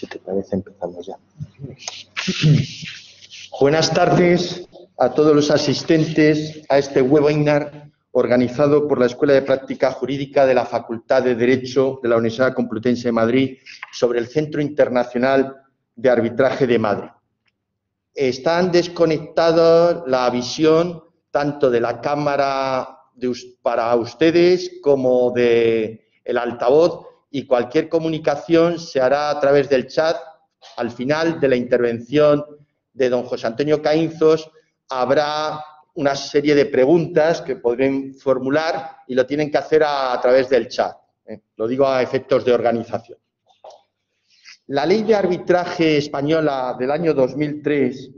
Si te parece, empezamos ya. Buenas tardes a todos los asistentes a este webinar organizado por la Escuela de Práctica Jurídica de la Facultad de Derecho de la Universidad Complutense de Madrid sobre el Centro Internacional de Arbitraje de Madrid. Están desconectados la visión tanto de la cámara para ustedes como del altavoz, y cualquier comunicación se hará a través del chat. Al final de la intervención de don José Antonio Caínzos habrá una serie de preguntas que podrán formular y lo tienen que hacer a través del chat. Lo digo a efectos de organización. La Ley de Arbitraje española del año 2003,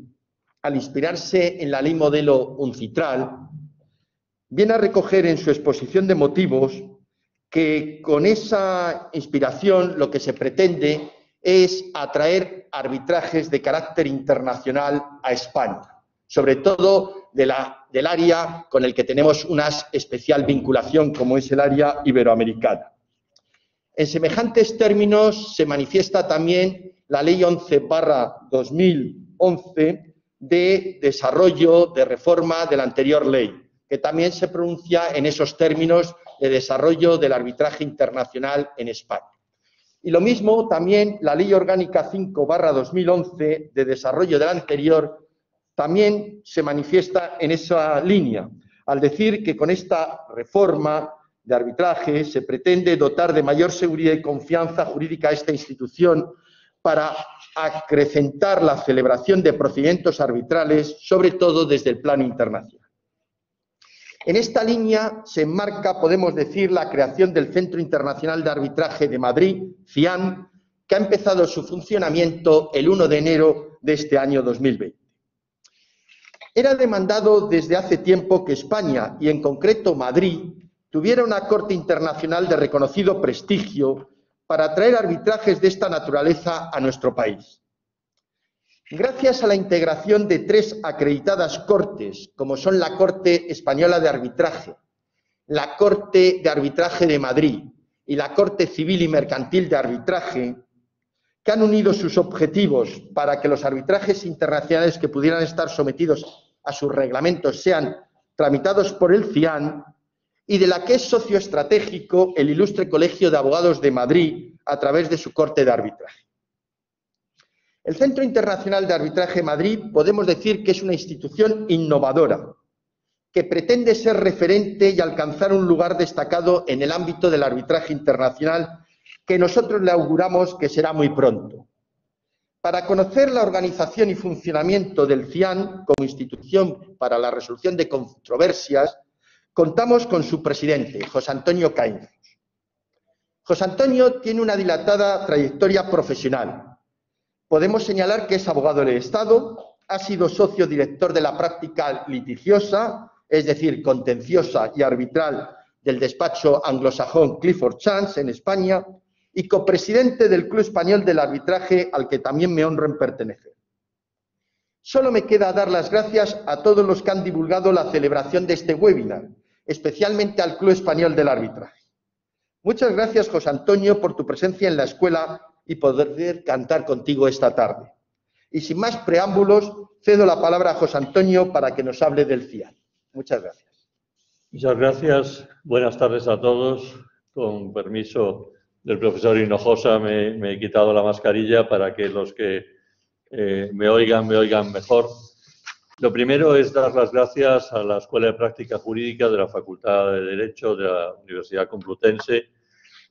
al inspirarse en la Ley Modelo Uncitral, viene a recoger en su exposición de motivos que con esa inspiración lo que se pretende es atraer arbitrajes de carácter internacional a España, sobre todo del área con el que tenemos una especial vinculación, como es el área iberoamericana. En semejantes términos se manifiesta también la Ley 11/2011 de desarrollo, de reforma de la anterior ley, que también se pronuncia en esos términos de desarrollo del arbitraje internacional en España. Y lo mismo también la Ley Orgánica 5/2011 de desarrollo de la anterior también se manifiesta en esa línea, al decir que con esta reforma de arbitraje se pretende dotar de mayor seguridad y confianza jurídica a esta institución para acrecentar la celebración de procedimientos arbitrales, sobre todo desde el plano internacional. En esta línea se enmarca, podemos decir, la creación del Centro Internacional de Arbitraje de Madrid, CIAM, que ha empezado su funcionamiento el 1 de enero de este año 2020. Era demandado desde hace tiempo que España, y en concreto Madrid, tuviera una Corte Internacional de reconocido prestigio para atraer arbitrajes de esta naturaleza a nuestro país. Gracias a la integración de 3 acreditadas cortes, como son la Corte Española de Arbitraje, la Corte de Arbitraje de Madrid y la Corte Civil y Mercantil de Arbitraje, que han unido sus objetivos para que los arbitrajes internacionales que pudieran estar sometidos a sus reglamentos sean tramitados por el CIAM, y de la que es socio estratégico el Ilustre Colegio de Abogados de Madrid a través de su Corte de Arbitraje. El Centro Internacional de Arbitraje de Madrid podemos decir que es una institución innovadora, que pretende ser referente y alcanzar un lugar destacado en el ámbito del arbitraje internacional, que nosotros le auguramos que será muy pronto. Para conocer la organización y funcionamiento del CIAM como institución para la resolución de controversias, contamos con su presidente, José Antonio Caínzos. José Antonio tiene una dilatada trayectoria profesional. Podemos señalar que es abogado del Estado, ha sido socio director de la práctica litigiosa, es decir, contenciosa y arbitral del despacho anglosajón Clifford Chance en España, y copresidente del Club Español del Arbitraje, al que también me honro en pertenecer. Solo me queda dar las gracias a todos los que han divulgado la celebración de este webinar, especialmente al Club Español del Arbitraje. Muchas gracias, José Antonio, por tu presencia en la escuela y poder cantar contigo esta tarde. Y sin más preámbulos, cedo la palabra a José Antonio para que nos hable del CIAM. Muchas gracias. Muchas gracias. Buenas tardes a todos. Con permiso del profesor Hinojosa, me he quitado la mascarilla para que los que me oigan mejor. Lo primero es dar las gracias a la Escuela de Práctica Jurídica de la Facultad de Derecho de la Universidad Complutense,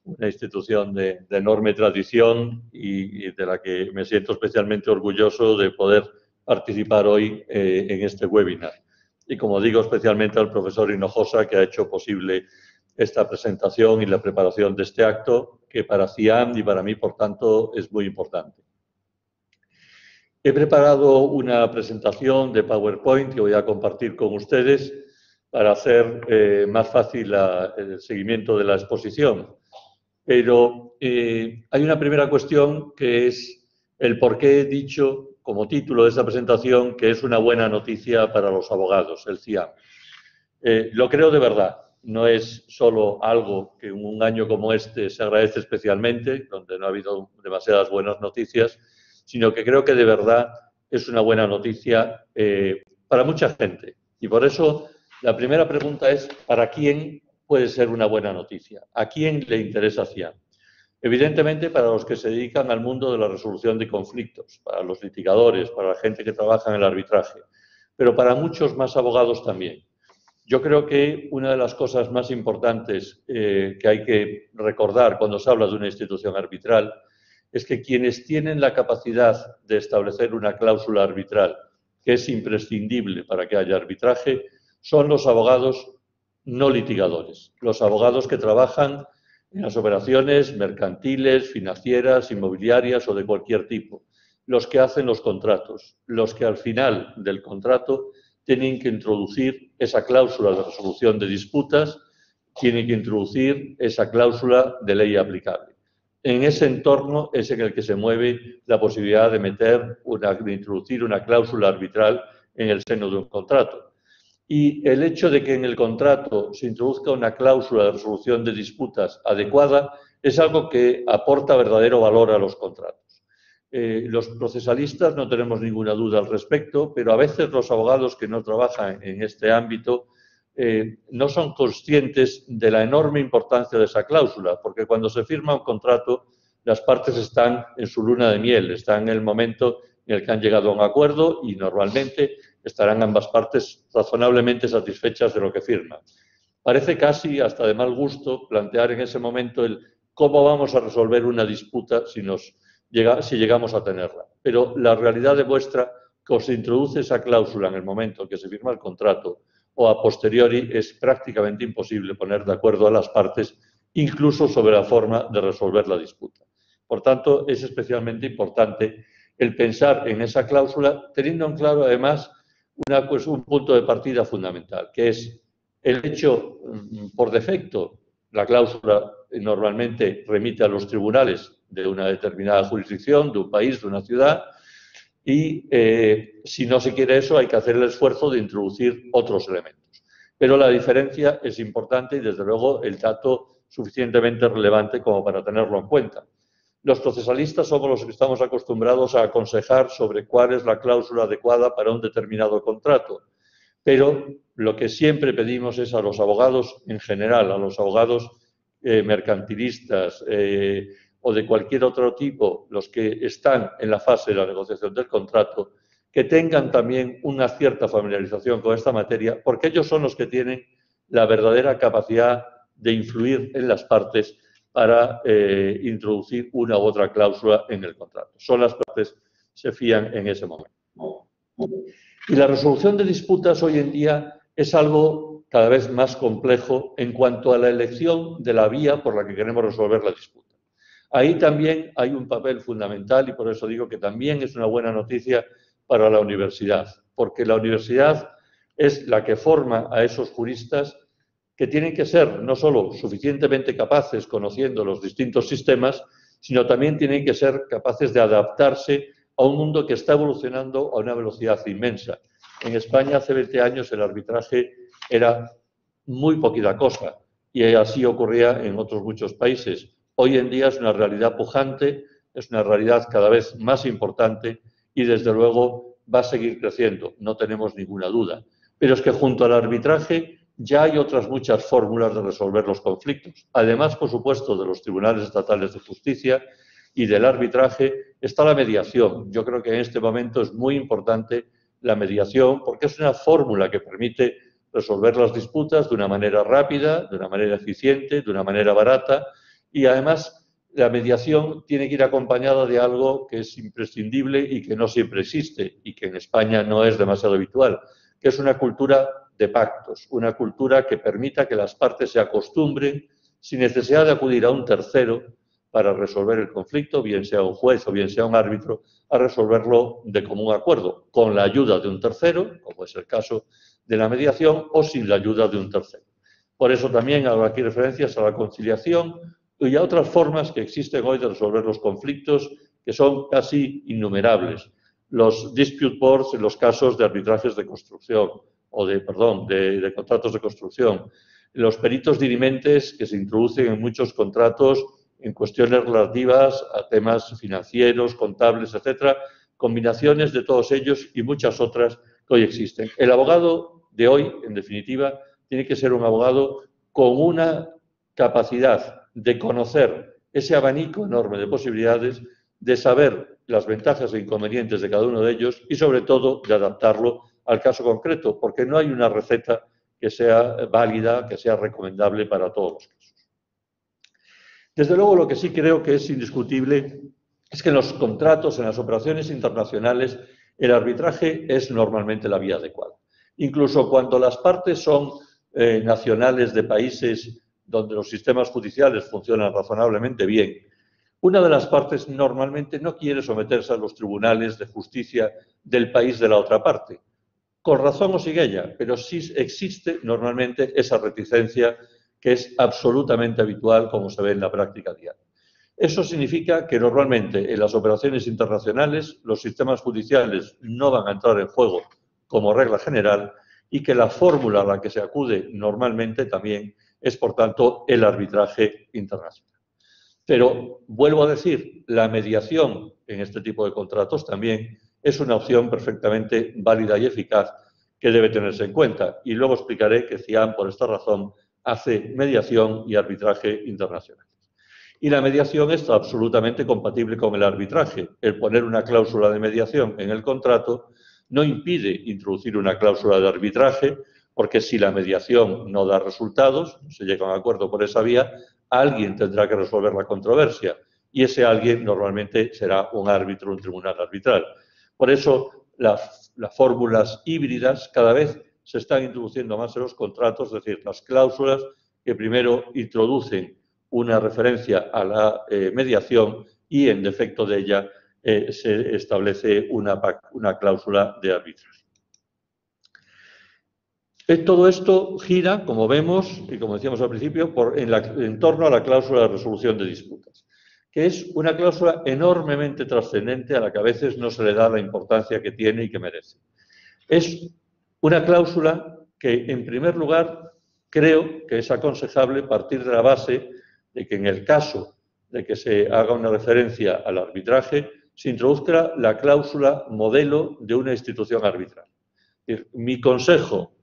una institución de enorme tradición y de la que me siento especialmente orgulloso de poder participar hoy en este webinar. Y como digo, especialmente al profesor Hinojosa, que ha hecho posible esta presentación y la preparación de este acto, que para CIAM y para mí, por tanto, es muy importante. He preparado una presentación de PowerPoint que voy a compartir con ustedes para hacer más fácil el seguimiento de la exposición. Pero hay una primera cuestión que es el por qué he dicho como título de esta presentación que es una buena noticia para los abogados, el CIAM. Lo creo de verdad. no es solo algo que en un año como este se agradece especialmente, donde no ha habido demasiadas buenas noticias, sino que creo que de verdad es una buena noticia para mucha gente. Y por eso la primera pregunta es, ¿para quién puede ser una buena noticia? ¿A quién le interesa CIAM? Evidentemente, para los que se dedican al mundo de la resolución de conflictos, para los litigadores, para la gente que trabaja en el arbitraje, pero para muchos más abogados también. Yo creo que una de las cosas más importantes que hay que recordar cuando se habla de una institución arbitral es que quienes tienen la capacidad de establecer una cláusula arbitral que es imprescindible para que haya arbitraje son los abogados no litigadores, los abogados que trabajan en las operaciones mercantiles, financieras, inmobiliarias o de cualquier tipo, los que hacen los contratos, los que al final del contrato tienen que introducir esa cláusula de resolución de disputas, tienen que introducir esa cláusula de ley aplicable. En ese entorno es en el que se mueve la posibilidad de introducir una cláusula arbitral en el seno de un contrato. Y el hecho de que en el contrato se introduzca una cláusula de resolución de disputas adecuada es algo que aporta verdadero valor a los contratos. Los procesalistas no tenemos ninguna duda al respecto, pero a veces los abogados que no trabajan en este ámbito no son conscientes de la enorme importancia de esa cláusula, porque cuando se firma un contrato, las partes están en su luna de miel, están en el momento en el que han llegado a un acuerdo y normalmente estarán ambas partes razonablemente satisfechas de lo que firman. Parece casi hasta de mal gusto plantear en ese momento el cómo vamos a resolver una disputa si llegamos a tenerla. Pero la realidad demuestra que o se introduce esa cláusula en el momento en que se firma el contrato o a posteriori es prácticamente imposible poner de acuerdo a las partes, incluso sobre la forma de resolver la disputa. Por tanto, es especialmente importante el pensar en esa cláusula, teniendo en claro además un punto de partida fundamental, que es el hecho, por defecto, la cláusula normalmente remite a los tribunales de una determinada jurisdicción, de un país, de una ciudad, y si no se quiere eso hay que hacer el esfuerzo de introducir otros elementos. Pero la diferencia es importante y desde luego el dato suficientemente relevante como para tenerlo en cuenta. Los procesalistas somos los que estamos acostumbrados a aconsejar sobre cuál es la cláusula adecuada para un determinado contrato, pero lo que siempre pedimos es a los abogados en general, a los abogados mercantilistas o de cualquier otro tipo, los que están en la fase de la negociación del contrato, que tengan también una cierta familiarización con esta materia, porque ellos son los que tienen la verdadera capacidad de influir en las partes para introducir una u otra cláusula en el contrato. Son las partes que se fían en ese momento. Y la resolución de disputas hoy en día es algo cada vez más complejo en cuanto a la elección de la vía por la que queremos resolver la disputa. Ahí también hay un papel fundamental y por eso digo que también es una buena noticia para la universidad, porque la universidad es la que forma a esos juristas que tienen que ser no solo suficientemente capaces conociendo los distintos sistemas, sino también tienen que ser capaces de adaptarse a un mundo que está evolucionando a una velocidad inmensa. En España hace 20 años el arbitraje era muy poquita cosa y así ocurría en otros muchos países. Hoy en día es una realidad pujante, es una realidad cada vez más importante y desde luego va a seguir creciendo, no tenemos ninguna duda. Pero es que junto al arbitraje ya hay otras muchas fórmulas de resolver los conflictos. Además, por supuesto, de los tribunales estatales de justicia y del arbitraje está la mediación. Yo creo que en este momento es muy importante la mediación porque es una fórmula que permite resolver las disputas de una manera rápida, de una manera eficiente, de una manera barata y además la mediación tiene que ir acompañada de algo que es imprescindible y que no siempre existe y que en España no es demasiado habitual, que es una cultura de pactos, una cultura que permita que las partes se acostumbren sin necesidad de acudir a un tercero para resolver el conflicto, bien sea un juez o bien sea un árbitro, a resolverlo de común acuerdo, con la ayuda de un tercero, como es el caso de la mediación, o sin la ayuda de un tercero. Por eso también hago aquí referencias a la conciliación y a otras formas que existen hoy de resolver los conflictos que son casi innumerables. Los dispute boards en los casos de arbitrajes de construcción, de contratos de construcción, los peritos dirimentes que se introducen en muchos contratos en cuestiones relativas a temas financieros, contables, etcétera, combinaciones de todos ellos y muchas otras que hoy existen. El abogado de hoy, en definitiva, tiene que ser un abogado con una capacidad de conocer ese abanico enorme de posibilidades, de saber las ventajas e inconvenientes de cada uno de ellos y, sobre todo, de adaptarlo al caso concreto, porque no hay una receta que sea válida, que sea recomendable para todos los casos. Desde luego, lo que sí creo que es indiscutible es que en los contratos, en las operaciones internacionales, el arbitraje es normalmente la vía adecuada. Incluso cuando las partes son nacionales de países donde los sistemas judiciales funcionan razonablemente bien, una de las partes normalmente no quiere someterse a los tribunales de justicia del país de la otra parte. Con razón o sin ella, pero sí existe normalmente esa reticencia que es absolutamente habitual, como se ve en la práctica diaria. Eso significa que normalmente en las operaciones internacionales los sistemas judiciales no van a entrar en juego como regla general y que la fórmula a la que se acude normalmente también es, por tanto, el arbitraje internacional. Pero, vuelvo a decir, la mediación en este tipo de contratos también es una opción perfectamente válida y eficaz que debe tenerse en cuenta. Y luego explicaré que CIAM, por esta razón, hace mediación y arbitraje internacional. Y la mediación está absolutamente compatible con el arbitraje. El poner una cláusula de mediación en el contrato no impide introducir una cláusula de arbitraje, porque si la mediación no da resultados, no se llega a un acuerdo por esa vía, alguien tendrá que resolver la controversia y ese alguien normalmente será un árbitro, un tribunal arbitral. Por eso, las fórmulas híbridas cada vez se están introduciendo más en los contratos, es decir, las cláusulas que primero introducen una referencia a la mediación y, en defecto de ella, se establece una cláusula de arbitraje. Todo esto gira, como vemos y como decíamos al principio, en torno a la cláusula de resolución de disputas, que es una cláusula enormemente trascendente a la que a veces no se le da la importancia que tiene y que merece. Es una cláusula que, en primer lugar, creo que es aconsejable partir de la base de que en el caso de que se haga una referencia al arbitraje, se introduzca la cláusula modelo de una institución arbitral. Es decir, mi consejo,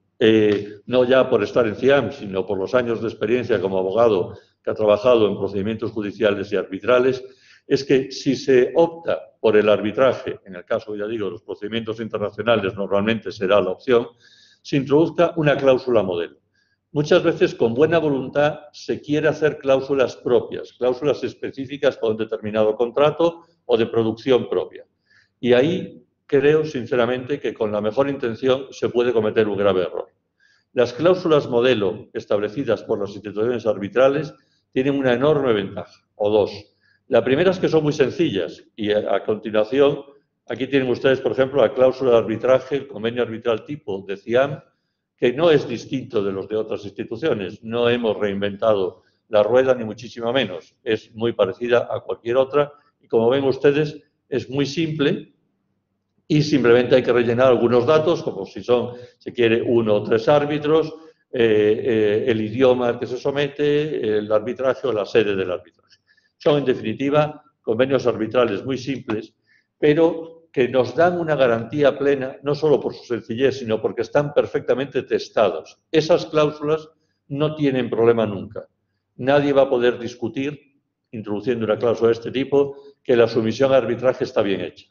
no ya por estar en CIAM, sino por los años de experiencia como abogado que ha trabajado en procedimientos judiciales y arbitrales, es que si se opta por el arbitraje, en el caso, ya digo, de los procedimientos internacionales normalmente será la opción, se introduzca una cláusula modelo. Muchas veces, con buena voluntad, se quiere hacer cláusulas propias, cláusulas específicas para un determinado contrato o de producción propia. Y ahí creo, sinceramente, que con la mejor intención se puede cometer un grave error. Las cláusulas modelo establecidas por las instituciones arbitrales tienen una enorme ventaja, o dos. La primera es que son muy sencillas y, a continuación, aquí tienen ustedes, por ejemplo, la cláusula de arbitraje, el convenio arbitral tipo de CIAM, que no es distinto de los de otras instituciones. No hemos reinventado la rueda, ni muchísimo menos. Es muy parecida a cualquier otra y, como ven ustedes, es muy simple y simplemente hay que rellenar algunos datos, como si se quiere 1 o 3 árbitros, el idioma al que se somete, el arbitraje o la sede del arbitraje. Son, en definitiva, convenios arbitrales muy simples, pero que nos dan una garantía plena, no solo por su sencillez, sino porque están perfectamente testados. Esas cláusulas no tienen problema nunca. Nadie va a poder discutir, introduciendo una cláusula de este tipo, que la sumisión a arbitraje está bien hecha.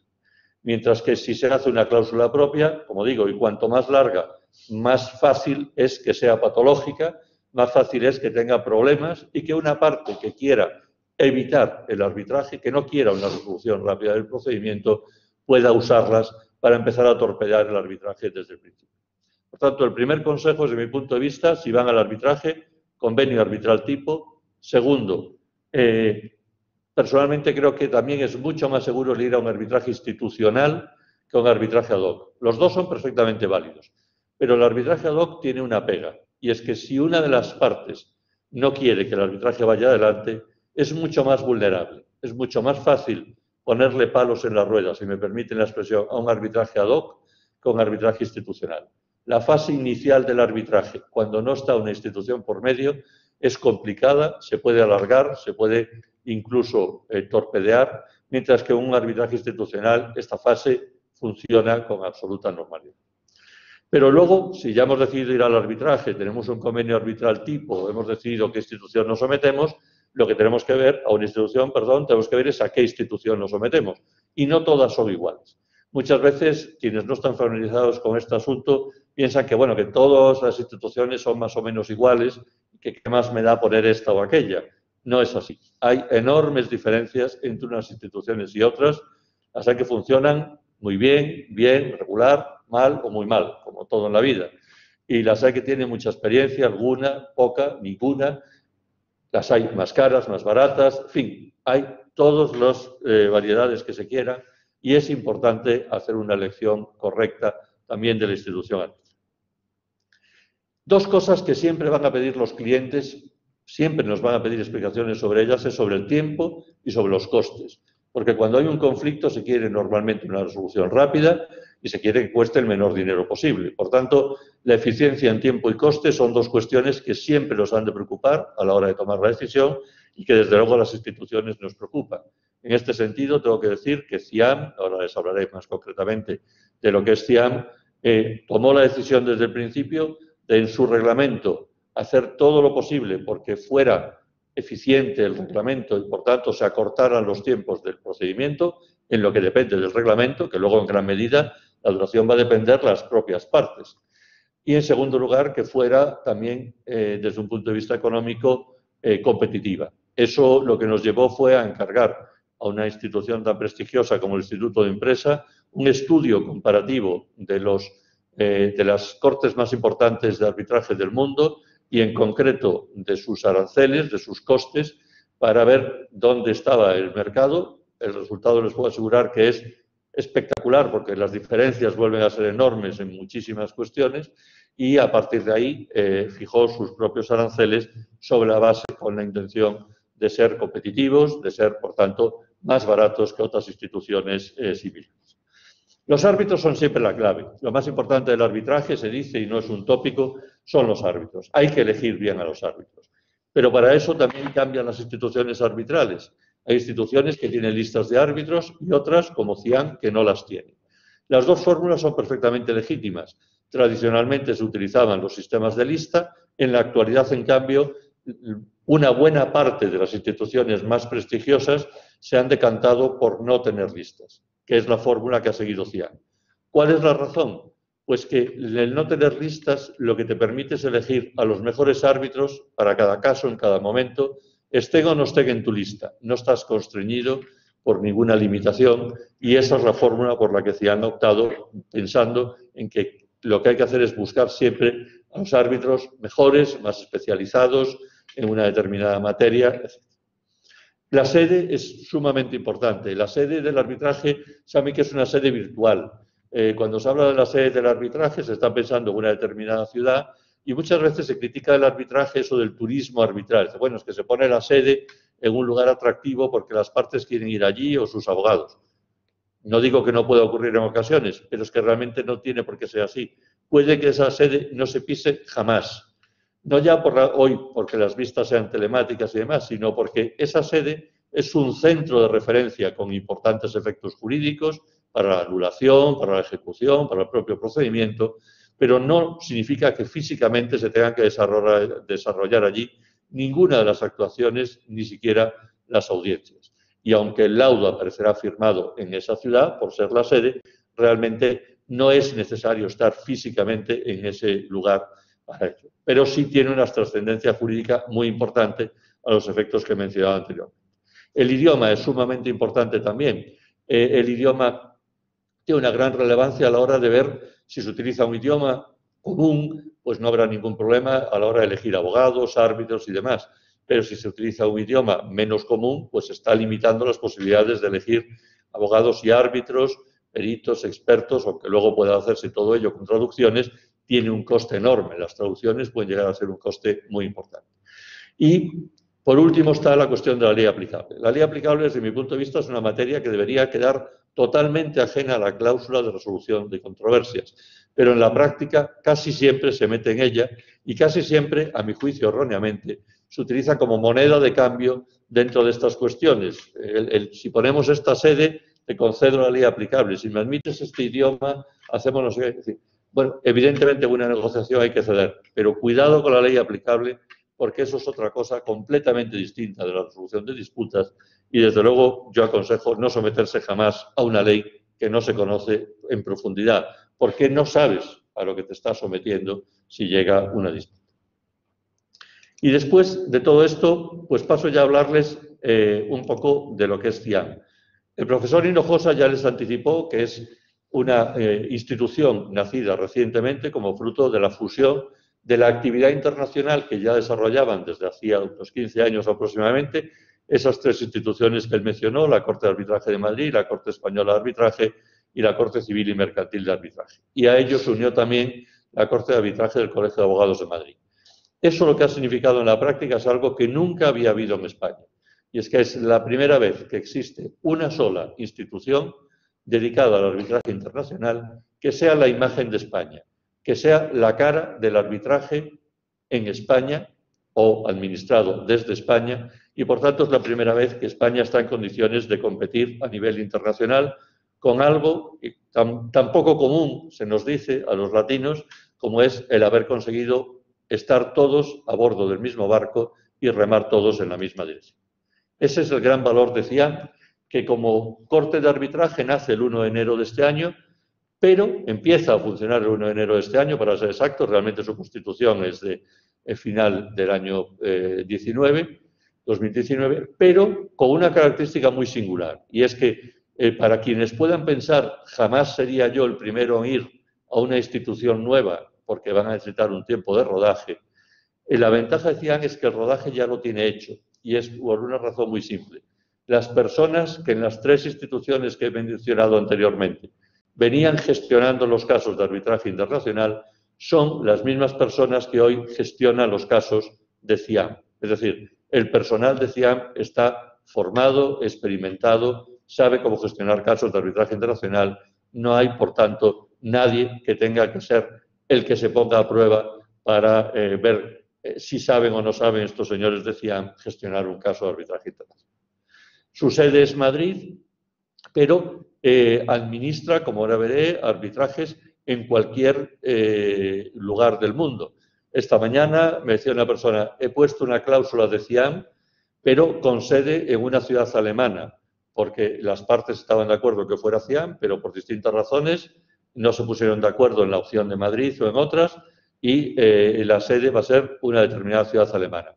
Mientras que si se hace una cláusula propia, como digo, y cuanto más larga, más fácil es que sea patológica, más fácil es que tenga problemas y que una parte que quiera evitar el arbitraje, que no quiera una resolución rápida del procedimiento, pueda usarlas para empezar a torpedear el arbitraje desde el principio. Por tanto, el primer consejo, desde mi punto de vista, si van al arbitraje, convenio arbitral tipo. Segundo, personalmente creo que también es mucho más seguro el ir a un arbitraje institucional que a un arbitraje ad hoc. Los dos son perfectamente válidos, pero el arbitraje ad hoc tiene una pega, y es que si una de las partes no quiere que el arbitraje vaya adelante, es mucho más vulnerable, es mucho más fácil ponerle palos en las ruedas, si me permiten la expresión, a un arbitraje ad hoc que a un arbitraje institucional. La fase inicial del arbitraje, cuando no está una institución por medio, es complicada, se puede alargar, se puede incluso torpedear, mientras que en un arbitraje institucional esta fase funciona con absoluta normalidad. Pero luego, si ya hemos decidido ir al arbitraje, tenemos un convenio arbitral tipo, hemos decidido qué institución nos sometemos, lo que tenemos que ver, a una institución, perdón, tenemos que ver es a qué institución nos sometemos. Y no todas son iguales. Muchas veces, quienes no están familiarizados con este asunto piensan que, bueno, que todas las instituciones son más o menos iguales y que qué más me da poner esta o aquella. No es así. Hay enormes diferencias entre unas instituciones y otras, las que funcionan muy bien, bien, regular, mal o muy mal, como todo en la vida. Y las hay que tienen mucha experiencia, alguna, poca, ninguna. Las hay más caras, más baratas, en fin, hay todas las variedades que se quieran y es importante hacer una elección correcta también de la institución arbitral. Dos cosas que siempre van a pedir los clientes, siempre nos van a pedir explicaciones sobre ellas, es sobre el tiempo y sobre los costes. Porque cuando hay un conflicto se quiere normalmente una resolución rápida y se quiere que cueste el menor dinero posible. Por tanto, la eficiencia en tiempo y coste son dos cuestiones que siempre nos han de preocupar a la hora de tomar la decisión y que desde luego las instituciones nos preocupan. En este sentido, tengo que decir que CIAM, ahora les hablaré más concretamente de lo que es CIAM, tomó la decisión desde el principio de en su reglamento hacer todo lo posible porque fuera eficiente el reglamento y, por tanto, se acortaran los tiempos del procedimiento en lo que depende del reglamento, que luego, en gran medida, la duración va a depender de las propias partes. Y, en segundo lugar, que fuera también, desde un punto de vista económico, competitiva. Eso lo que nos llevó fue a encargar a una institución tan prestigiosa como el Instituto de Empresa un estudio comparativo de las cortes más importantes de arbitraje del mundo y, en concreto, de sus aranceles, de sus costes, para ver dónde estaba el mercado. El resultado les puedo asegurar que es espectacular porque las diferencias vuelven a ser enormes en muchísimas cuestiones y, a partir de ahí, fijó sus propios aranceles sobre la base con la intención de ser competitivos, de ser, por tanto, más baratos que otras instituciones similares. Los árbitros son siempre la clave. Lo más importante del arbitraje, se dice, y no es un tópico, son los árbitros. Hay que elegir bien a los árbitros. Pero para eso también cambian las instituciones arbitrales. Hay instituciones que tienen listas de árbitros y otras, como CIAM, que no las tienen. Las dos fórmulas son perfectamente legítimas. Tradicionalmente se utilizaban los sistemas de lista. En la actualidad, en cambio, una buena parte de las instituciones más prestigiosas se han decantado por no tener listas, que es la fórmula que ha seguido CIAM. ¿Cuál es la razón? Pues que el no tener listas lo que te permite es elegir a los mejores árbitros para cada caso, en cada momento, estén o no estén en tu lista. No estás constreñido por ninguna limitación y esa es la fórmula por la que CIAM ha optado, pensando en que lo que hay que hacer es buscar siempre a los árbitros mejores, más especializados en una determinada materia, etc. La sede es sumamente importante. La sede del arbitraje, saben que es una sede virtual. Cuando se habla de la sede del arbitraje se está pensando en una determinada ciudad y muchas veces se critica el arbitraje eso del turismo arbitral. Bueno, es que se pone la sede en un lugar atractivo porque las partes quieren ir allí o sus abogados. No digo que no pueda ocurrir en ocasiones, pero es que realmente no tiene por qué ser así. Puede que esa sede no se pise jamás. No ya hoy porque las vistas sean telemáticas y demás, sino porque esa sede es un centro de referencia con importantes efectos jurídicos para la anulación, para la ejecución, para el propio procedimiento, pero no significa que físicamente se tengan que desarrollar allí ninguna de las actuaciones, ni siquiera las audiencias. Y aunque el laudo aparecerá firmado en esa ciudad, por ser la sede, realmente no es necesario estar físicamente en ese lugar para ello. Pero sí tiene una trascendencia jurídica muy importante a los efectos que he mencionado anteriormente. El idioma es sumamente importante también. El idioma tiene una gran relevancia a la hora de ver si se utiliza un idioma común, pues no habrá ningún problema a la hora de elegir abogados, árbitros y demás. Pero si se utiliza un idioma menos común, pues está limitando las posibilidades de elegir abogados y árbitros, peritos, expertos, aunque luego pueda hacerse todo ello con traducciones, tiene un coste enorme. Las traducciones pueden llegar a ser un coste muy importante. Y, por último, está la cuestión de la ley aplicable. La ley aplicable, desde mi punto de vista, es una materia que debería quedar totalmente ajena a la cláusula de resolución de controversias. pero en la práctica casi siempre se mete en ella y casi siempre, a mi juicio erróneamente, se utiliza como moneda de cambio dentro de estas cuestiones. Si ponemos esta sede, te concedo la ley aplicable. Si me admites este idioma, hacemos no sé qué. Bueno, evidentemente en una negociación hay que ceder, pero cuidado con la ley aplicable, porque eso es otra cosa completamente distinta de la resolución de disputas y, desde luego, yo aconsejo no someterse jamás a una ley que no se conoce en profundidad, porque no sabes a lo que te estás sometiendo si llega una disputa. Y después de todo esto, pues paso ya a hablarles un poco de lo que es CIAM. El profesor Hinojosa ya les anticipó que es una institución nacida recientemente como fruto de la fusión de la actividad internacional que ya desarrollaban desde hacía unos 15 años aproximadamente esas tres instituciones que él mencionó, la Corte de Arbitraje de Madrid, la Corte Española de Arbitraje y la Corte Civil y Mercantil de Arbitraje. Y a ello se unió también la Corte de Arbitraje del Colegio de Abogados de Madrid. Eso lo que ha significado en la práctica es algo que nunca había habido en España. Y es que es la primera vez que existe una sola institución dedicada al arbitraje internacional que sea la imagen de España, que sea la cara del arbitraje en España o administrado desde España, y por tanto es la primera vez que España está en condiciones de competir a nivel internacional con algo tan poco común, se nos dice a los latinos, como es el haber conseguido estar todos a bordo del mismo barco y remar todos en la misma dirección. Ese es el gran valor de CIAM, que como corte de arbitraje nace el 1 de enero de este año, pero empieza a funcionar el 1 de enero de este año, para ser exactos. Realmente su constitución es de final del año 2019, pero con una característica muy singular, y es que para quienes puedan pensar, jamás sería yo el primero en ir a una institución nueva, porque van a necesitar un tiempo de rodaje. La ventaja de CIAM es que el rodaje ya lo tiene hecho, y es por una razón muy simple. Las personas que en las tres instituciones que he mencionado anteriormente venían gestionando los casos de arbitraje internacional son las mismas personas que hoy gestionan los casos de CIAM. Es decir, el personal de CIAM está formado, experimentado, sabe cómo gestionar casos de arbitraje internacional. No hay, por tanto, nadie que tenga que ser el que se ponga a prueba para ver si saben o no saben estos señores de CIAM gestionar un caso de arbitraje internacional. Su sede es Madrid, pero administra, como ahora veré, arbitrajes en cualquier lugar del mundo. Esta mañana me decía una persona, he puesto una cláusula de CIAM, pero con sede en una ciudad alemana, porque las partes estaban de acuerdo que fuera CIAM, pero por distintas razones no se pusieron de acuerdo en la opción de Madrid o en otras, y la sede va a ser una determinada ciudad alemana.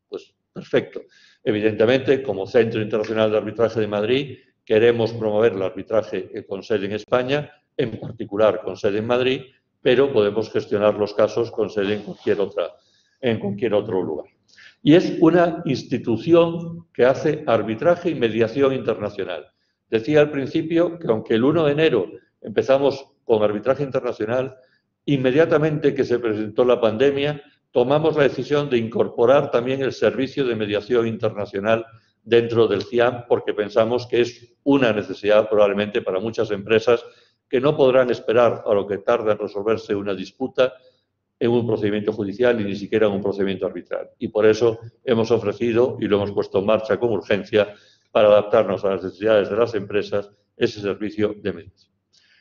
Pues perfecto. Evidentemente, como Centro Internacional de Arbitraje de Madrid, queremos promover el arbitraje con sede en España, en particular con sede en Madrid, pero podemos gestionar los casos con sede en cualquier otro lugar. Y es una institución que hace arbitraje y mediación internacional. Decía al principio que aunque el 1 de enero empezamos con arbitraje internacional, inmediatamente que se presentó la pandemia, tomamos la decisión de incorporar también el servicio de mediación internacional dentro del CIAM, porque pensamos que es una necesidad probablemente para muchas empresas que no podrán esperar a lo que tarda en resolverse una disputa en un procedimiento judicial y ni siquiera en un procedimiento arbitral. Y por eso hemos ofrecido y lo hemos puesto en marcha con urgencia para adaptarnos a las necesidades de las empresas ese servicio de mediación.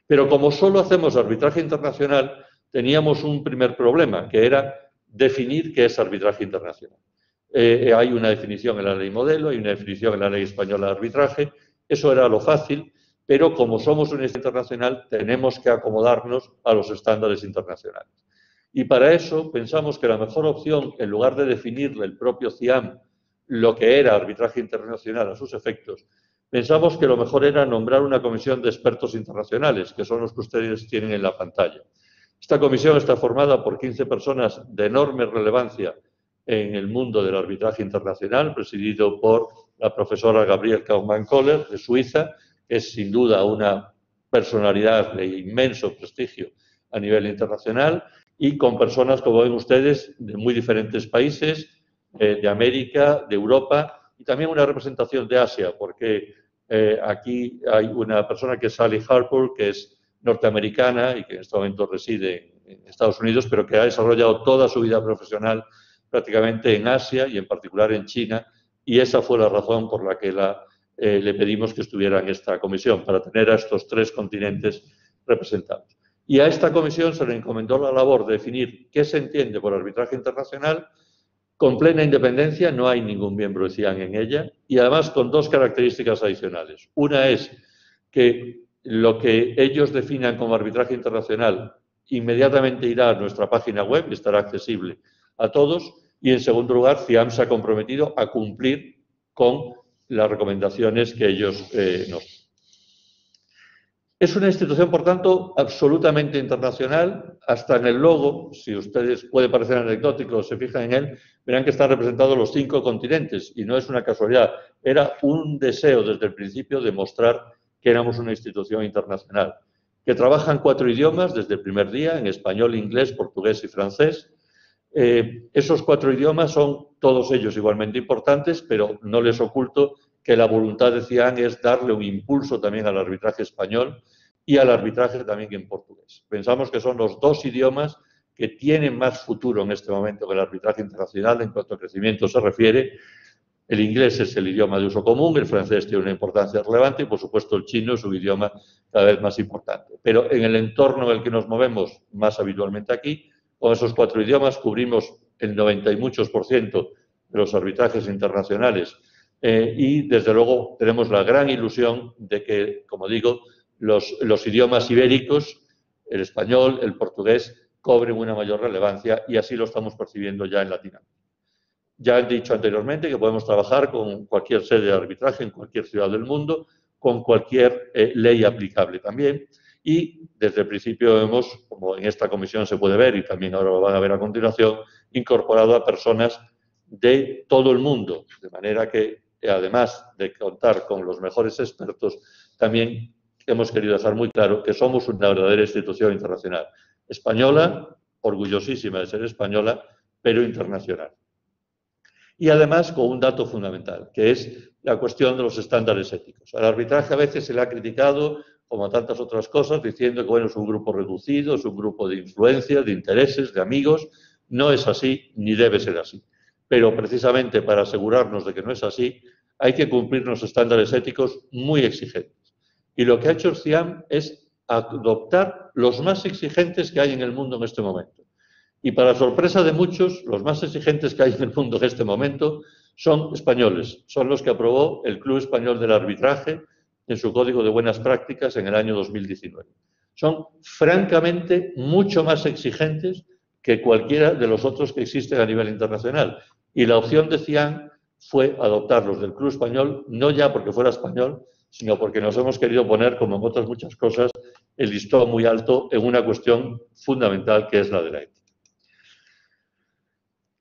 Pero como solo hacemos arbitraje internacional, teníamos un primer problema, que era definir qué es arbitraje internacional. Hay una definición en la ley modelo, hay una definición en la ley española de arbitraje, eso era lo fácil, pero como somos una institución internacional tenemos que acomodarnos a los estándares internacionales. Y para eso pensamos que la mejor opción, en lugar de definirle el propio CIAM lo que era arbitraje internacional a sus efectos, pensamos que lo mejor era nombrar una comisión de expertos internacionales, que son los que ustedes tienen en la pantalla. Esta comisión está formada por 15 personas de enorme relevancia en el mundo del arbitraje internacional, presidido por la profesora Gabrielle Kaufmann-Kohler, de Suiza, que es sin duda una personalidad de inmenso prestigio a nivel internacional, y con personas, como ven ustedes, de muy diferentes países, de América, de Europa, y también una representación de Asia, porque aquí hay una persona que es Sally Harper, que es norteamericana y que en este momento reside en Estados Unidos, pero que ha desarrollado toda su vida profesional prácticamente en Asia y en particular en China, y esa fue la razón por la que le pedimos que estuviera en esta comisión, para tener a estos 3 continentes representados. Y a esta comisión se le encomendó la labor de definir qué se entiende por arbitraje internacional, con plena independencia, no hay ningún miembro de CIAN en ella, y además con 2 características adicionales. Una es que lo que ellos definan como arbitraje internacional inmediatamente irá a nuestra página web y estará accesible a todos, y en segundo lugar, CIAM se ha comprometido a cumplir con las recomendaciones que ellos nos dan. Es una institución, por tanto, absolutamente internacional. Hasta en el logo, si ustedes puede parecer anecdótico, se fijan en él, verán que están representados los 5 continentes, y no es una casualidad. Era un deseo desde el principio de mostrar que éramos una institución internacional, que trabaja en 4 idiomas desde el primer día, en español, inglés, portugués y francés. Esos 4 idiomas son todos ellos igualmente importantes, pero no les oculto que la voluntad de CIAN es darle un impulso también al arbitraje español y al arbitraje también en portugués. Pensamos que son los 2 idiomas que tienen más futuro en este momento que el arbitraje internacional en cuanto a crecimiento se refiere. El inglés es el idioma de uso común, el francés tiene una importancia relevante y, por supuesto, el chino es un idioma cada vez más importante. Pero en el entorno en el que nos movemos más habitualmente aquí, con esos 4 idiomas cubrimos el 90 y muchos % de los arbitrajes internacionales. Y, desde luego, tenemos la gran ilusión de que, como digo, los idiomas ibéricos, el español, el portugués, cobren una mayor relevancia, y así lo estamos percibiendo ya en Latinoamérica. Ya he dicho anteriormente que podemos trabajar con cualquier sede de arbitraje en cualquier ciudad del mundo, con cualquier ley aplicable también, y desde el principio hemos, como en esta comisión se puede ver y también ahora lo van a ver a continuación, incorporado a personas de todo el mundo, de manera que, además de contar con los mejores expertos, también hemos querido dejar muy claro que somos una verdadera institución internacional, española, orgullosísima de ser española, pero internacional. Y además con un dato fundamental, que es la cuestión de los estándares éticos. Al arbitraje a veces se le ha criticado, como a tantas otras cosas, diciendo que bueno, es un grupo reducido, es un grupo de influencias, de intereses, de amigos. No es así, ni debe ser así. Pero precisamente para asegurarnos de que no es así, hay que cumplir unos estándares éticos muy exigentes. Y lo que ha hecho el CIAM es adoptar los más exigentes que hay en el mundo en este momento. Y para sorpresa de muchos, los más exigentes que hay en el mundo en este momento son españoles. Son los que aprobó el Club Español del Arbitraje en su Código de Buenas Prácticas en el año 2019. Son francamente mucho más exigentes que cualquiera de los otros que existen a nivel internacional. Y la opción de CIAN fue adoptarlos del Club Español, no ya porque fuera español, sino porque nos hemos querido poner, como en otras muchas cosas, el listón muy alto en una cuestión fundamental que es la de la ética.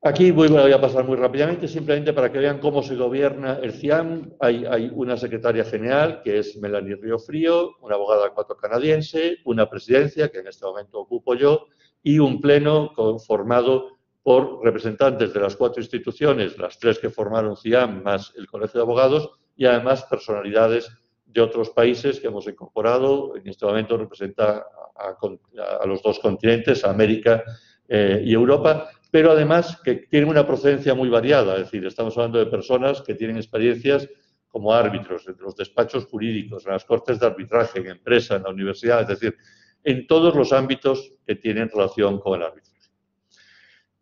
Aquí voy a pasar muy rápidamente, simplemente para que vean cómo se gobierna el CIAM. Hay una secretaria general, que es Melanie Riofrío, una abogada canadiense, una presidencia, que en este momento ocupo yo, y un pleno formado por representantes de las 4 instituciones, las 3 que formaron CIAM, más el Colegio de Abogados, y además personalidades de otros países que hemos incorporado. En este momento representa a los 2 continentes, a América y Europa, pero además que tienen una procedencia muy variada. Es decir, estamos hablando de personas que tienen experiencias como árbitros, en los despachos jurídicos, en las cortes de arbitraje, en empresa, en la universidad, es decir, en todos los ámbitos que tienen relación con el arbitraje.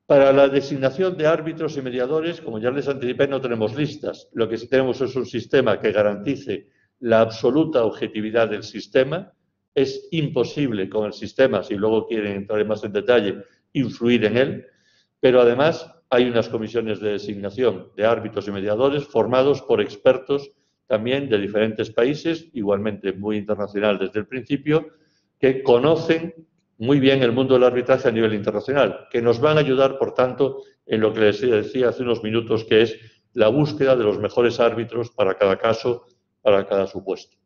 Para la designación de árbitros y mediadores, como ya les anticipé, no tenemos listas. Lo que sí tenemos es un sistema que garantice la absoluta objetividad del sistema. Es imposible con el sistema, si luego quieren entrar más en detalle, influir en él, pero además hay unas comisiones de designación de árbitros y mediadores formados por expertos también de diferentes países, igualmente muy internacional desde el principio, que conocen muy bien el mundo del arbitraje a nivel internacional, que nos van a ayudar, por tanto, en lo que les decía hace unos minutos, que es la búsqueda de los mejores árbitros para cada caso, para cada supuesto.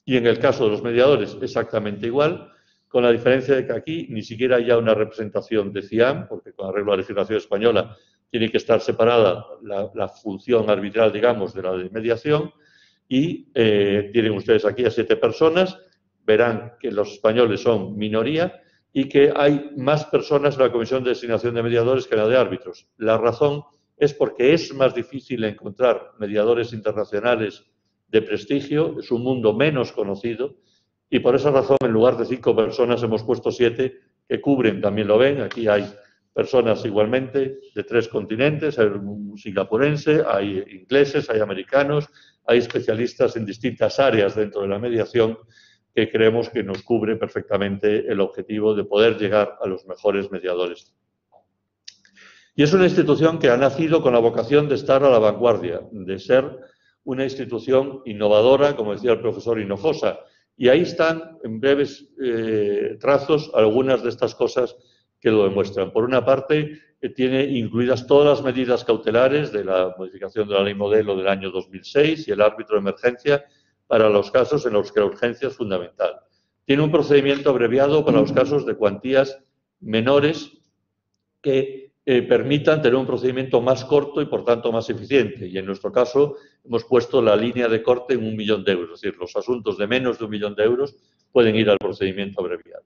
Y en el caso de los mediadores, exactamente igual, con la diferencia de que aquí ni siquiera hay ya una representación de CIAM, porque con arreglo a la legislación española tiene que estar separada la función arbitral, digamos, de la de mediación, y tienen ustedes aquí a 7 personas, verán que los españoles son minoría y que hay más personas en la Comisión de Designación de Mediadores que en la de árbitros. La razón es porque es más difícil encontrar mediadores internacionales de prestigio, es un mundo menos conocido y por esa razón, en lugar de 5 personas, hemos puesto 7 que cubren, también lo ven, aquí hay personas igualmente de 3 continentes, hay un singapurense, hay ingleses, hay americanos, hay especialistas en distintas áreas dentro de la mediación que creemos que nos cubre perfectamente el objetivo de poder llegar a los mejores mediadores. Y es una institución que ha nacido con la vocación de estar a la vanguardia, de ser una institución innovadora, como decía el profesor Hinojosa. Y ahí están, en breves trazos, algunas de estas cosas que lo demuestran. Por una parte, tiene incluidas todas las medidas cautelares de la modificación de la ley modelo del año 2006 y el árbitro de emergencia para los casos en los que la urgencia es fundamental. Tiene un procedimiento abreviado para los casos de cuantías menores que permitan tener un procedimiento más corto y, por tanto, más eficiente. Y en nuestro caso hemos puesto la línea de corte en 1 millón de euros. Es decir, los asuntos de menos de 1 millón de euros pueden ir al procedimiento abreviado.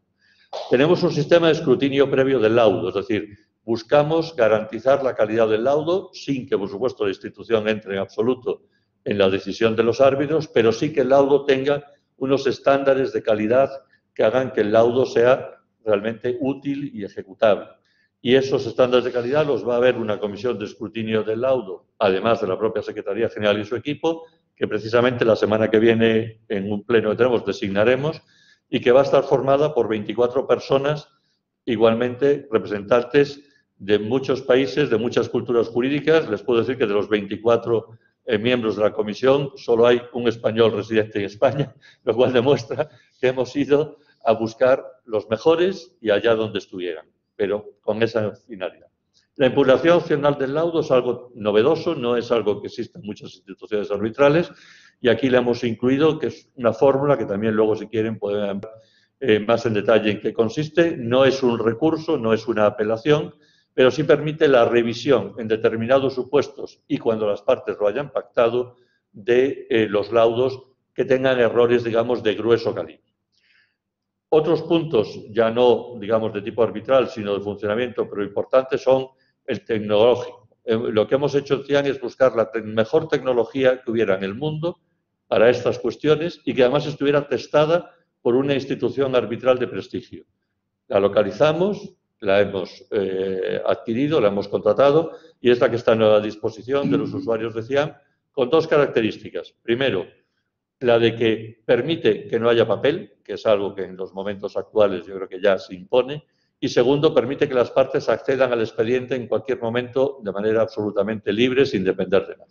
Tenemos un sistema de escrutinio previo del laudo, es decir, buscamos garantizar la calidad del laudo sin que, por supuesto, la institución entre en absoluto en la decisión de los árbitros, pero sí que el laudo tenga unos estándares de calidad que hagan que el laudo sea realmente útil y ejecutable. Y esos estándares de calidad los va a haber una comisión de escrutinio del laudo, además de la propia Secretaría General y su equipo, que precisamente la semana que viene, en un pleno que tenemos, designaremos, y que va a estar formada por 24 personas, igualmente representantes de muchos países, de muchas culturas jurídicas. Les puedo decir que de los 24 miembros de la comisión, solo hay un español residente en España, lo cual demuestra que hemos ido a buscar los mejores y allá donde estuvieran, pero con esa finalidad. La impugnación opcional del laudo es algo novedoso, no es algo que exista en muchas instituciones arbitrales, y aquí le hemos incluido, que es una fórmula que también luego, si quieren, pueden ver más en detalle en qué consiste. No es un recurso, no es una apelación, pero sí permite la revisión en determinados supuestos y cuando las partes lo hayan pactado de los laudos que tengan errores, digamos, de grueso calibre. Otros puntos, ya no, digamos, de tipo arbitral, sino de funcionamiento, pero importantes, son el tecnológico. Lo que hemos hecho en CIAN es buscar la mejor tecnología que hubiera en el mundo para estas cuestiones y que además estuviera testada por una institución arbitral de prestigio. La localizamos, la hemos adquirido, la hemos contratado y es la que está a la disposición de los usuarios de CIAN con 2 características. Primero, la de que permite que no haya papel, que es algo que en los momentos actuales yo creo que ya se impone. Y segundo, permite que las partes accedan al expediente en cualquier momento de manera absolutamente libre, sin depender de nada.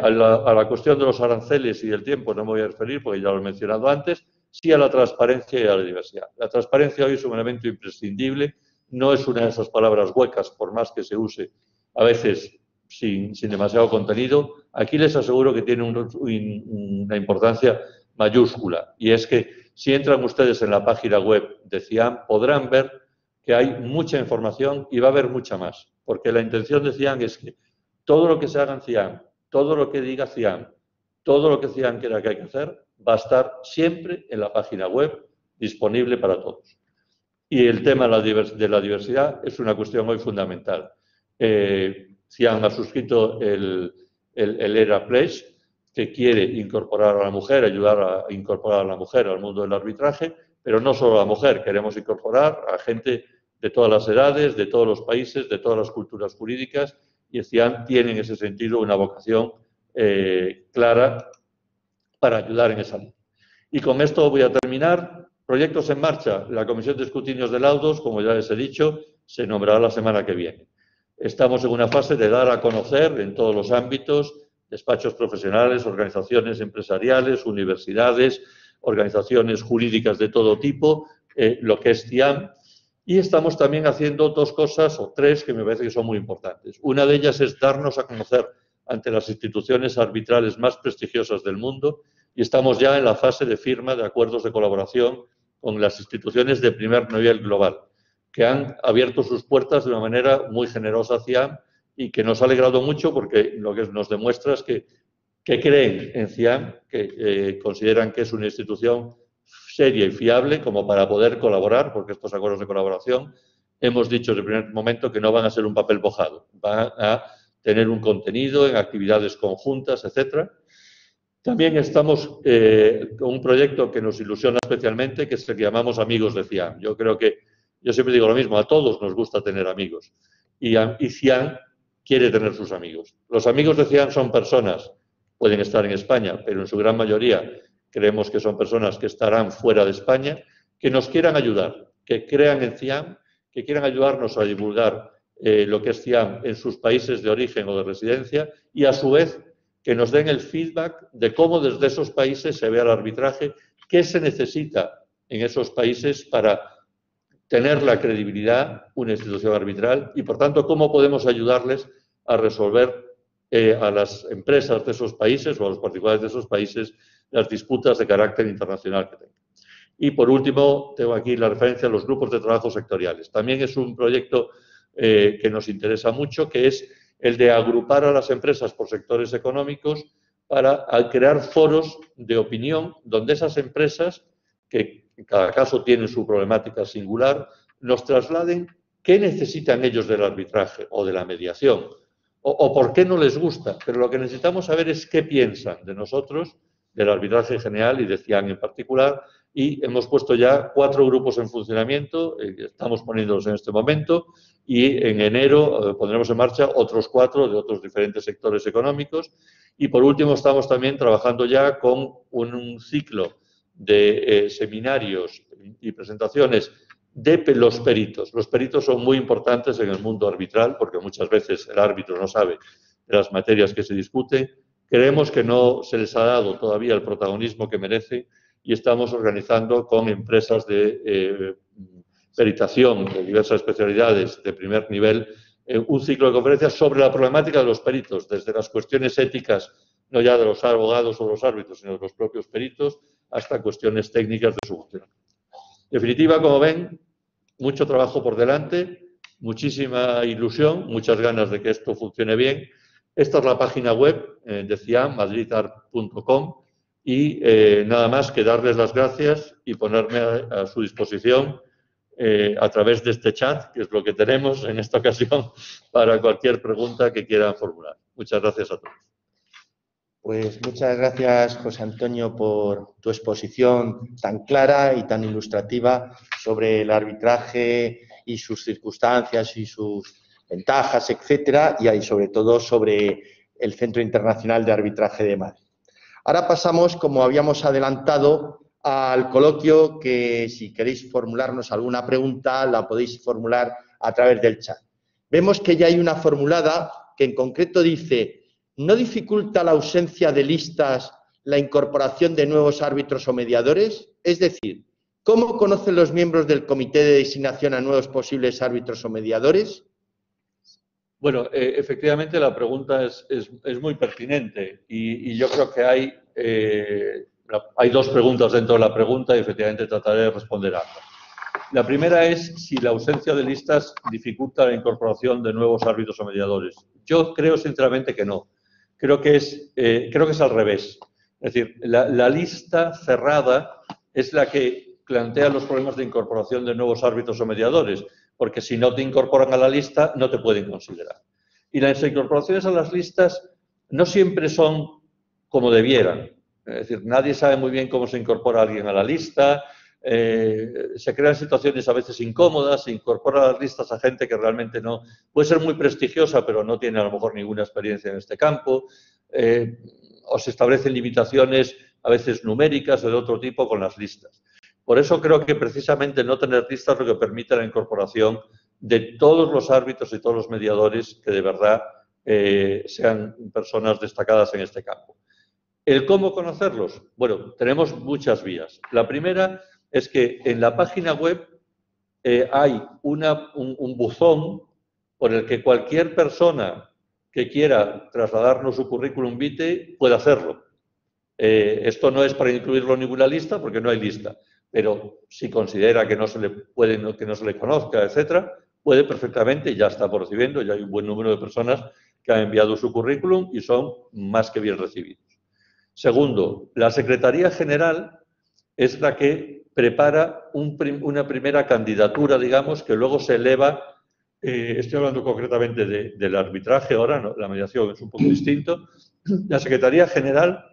A la cuestión de los aranceles y del tiempo no me voy a referir porque ya lo he mencionado antes, sí a la transparencia y a la diversidad. La transparencia hoy es un elemento imprescindible, no es una de esas palabras huecas, por más que se use a veces sin demasiado contenido. Aquí les aseguro que tiene una importancia mayúscula, y es que si entran ustedes en la página web de CIAN podrán ver que hay mucha información y va a haber mucha más, porque la intención de CIAN es que todo lo que se haga en CIAN, todo lo que diga CIAN, todo lo que CIAN quiera que hay que hacer, va a estar siempre en la página web disponible para todos. Y el tema de la diversidad es una cuestión hoy fundamental. CIAN ha suscrito el ERA Pledge, que quiere incorporar a la mujer, ayudar a incorporar a la mujer al mundo del arbitraje, pero no solo a la mujer, queremos incorporar a gente de todas las edades, de todos los países, de todas las culturas jurídicas, y CIAN tiene en ese sentido una vocación clara para ayudar en esa línea. Y con esto voy a terminar. Proyectos en marcha. La Comisión de Escrutinios de Laudos, como ya les he dicho, se nombrará la semana que viene. Estamos en una fase de dar a conocer en todos los ámbitos, despachos profesionales, organizaciones empresariales, universidades, organizaciones jurídicas de todo tipo, lo que es CIAN. Y estamos también haciendo 2 cosas o 3 que me parece que son muy importantes. Una de ellas es darnos a conocer ante las instituciones arbitrales más prestigiosas del mundo y estamos ya en la fase de firma de acuerdos de colaboración con las instituciones de primer nivel global, que han abierto sus puertas de una manera muy generosa a CIAN y que nos ha alegrado mucho porque lo que nos demuestra es que creen en CIAN, que consideran que es una institución seria y fiable como para poder colaborar, porque estos acuerdos de colaboración hemos dicho desde el primer momento que no van a ser un papel mojado, van a tener un contenido en actividades conjuntas, etcétera. También estamos con un proyecto que nos ilusiona especialmente, que es el que llamamos Amigos de CIAM. Yo siempre digo lo mismo, a todos nos gusta tener amigos y CIAM quiere tener sus amigos. Los amigos de CIAM son personas, pueden estar en España, pero en su gran mayoría creemos que son personas que estarán fuera de España, que nos quieran ayudar, que crean en CIAM, que quieran ayudarnos a divulgar lo que es CIAM en sus países de origen o de residencia y, a su vez, que nos den el feedback de cómo desde esos países se ve el arbitraje, qué se necesita en esos países para tener la credibilidad una institución arbitral y, por tanto, cómo podemos ayudarles a resolver a las empresas de esos países o a los particulares de esos países las disputas de carácter internacional que tengan. Y, por último, tengo aquí la referencia a los grupos de trabajo sectoriales. También es un proyecto que nos interesa mucho, que es el de agrupar a las empresas por sectores económicos para crear foros de opinión donde esas empresas, que en cada caso tienen su problemática singular, nos trasladen qué necesitan ellos del arbitraje o de la mediación o por qué no les gusta. Pero lo que necesitamos saber es qué piensan de nosotros, del arbitraje en general y de CIAM en particular, y hemos puesto ya 4 grupos en funcionamiento, estamos poniéndolos en este momento, y en enero pondremos en marcha otros 4 de otros diferentes sectores económicos. Y por último, estamos también trabajando ya con un ciclo de seminarios y presentaciones de los peritos. Los peritos son muy importantes en el mundo arbitral porque muchas veces el árbitro no sabe de las materias que se discuten. Creemos que no se les ha dado todavía el protagonismo que merece y estamos organizando con empresas de peritación de diversas especialidades de primer nivel un ciclo de conferencias sobre la problemática de los peritos, desde las cuestiones éticas, no ya de los abogados o los árbitros, sino de los propios peritos, hasta cuestiones técnicas de su función. En definitiva, como ven, mucho trabajo por delante, muchísima ilusión, muchas ganas de que esto funcione bien. Esta es la página web de CIAM, madridart.com, y nada más que darles las gracias y ponerme a su disposición a través de este chat, que es lo que tenemos en esta ocasión, para cualquier pregunta que quieran formular. Muchas gracias a todos. Pues muchas gracias, José Antonio, por tu exposición tan clara y tan ilustrativa sobre el arbitraje y sus circunstancias y sus ventajas, etcétera, y sobre todo sobre el Centro Internacional de Arbitraje de Madrid. Ahora pasamos, como habíamos adelantado, al coloquio que, si queréis formularnos alguna pregunta, la podéis formular a través del chat. Vemos que ya hay una formulada que en concreto dice: ¿no dificulta la ausencia de listas la incorporación de nuevos árbitros o mediadores? Es decir, ¿cómo conocen los miembros del comité de designación a nuevos posibles árbitros o mediadores? Bueno, efectivamente la pregunta es muy pertinente y yo creo que hay 2 preguntas dentro de la pregunta y efectivamente trataré de responder a ambas. La primera es si la ausencia de listas dificulta la incorporación de nuevos árbitros o mediadores. Yo creo sinceramente que no. Creo que es al revés. Es decir, la lista cerrada es la que plantea los problemas de incorporación de nuevos árbitros o mediadores, porque si no te incorporan a la lista, no te pueden considerar. Y las incorporaciones a las listas no siempre son como debieran. Es decir, nadie sabe muy bien cómo se incorpora alguien a la lista, se crean situaciones a veces incómodas, se incorpora a las listas a gente que realmente no puede ser muy prestigiosa, pero no tiene a lo mejor ninguna experiencia en este campo, o se establecen limitaciones a veces numéricas o de otro tipo con las listas. Por eso creo que precisamente no tener listas es lo que permite la incorporación de todos los árbitros y todos los mediadores que de verdad sean personas destacadas en este campo. ¿El cómo conocerlos? Bueno, tenemos muchas vías. La primera es que en la página web hay un buzón por el que cualquier persona que quiera trasladarnos su currículum vitae puede hacerlo. Esto no es para incluirlo en ninguna lista, porque no hay lista, pero si considera que no se le conozca, etcétera, puede perfectamente, ya está recibiendo, ya hay un buen número de personas que han enviado su currículum y son más que bien recibidos. Segundo, la Secretaría General es la que prepara una primera candidatura, digamos, que luego se eleva. Estoy hablando concretamente del arbitraje ahora, ¿no? La mediación es un poco distinto. La Secretaría General,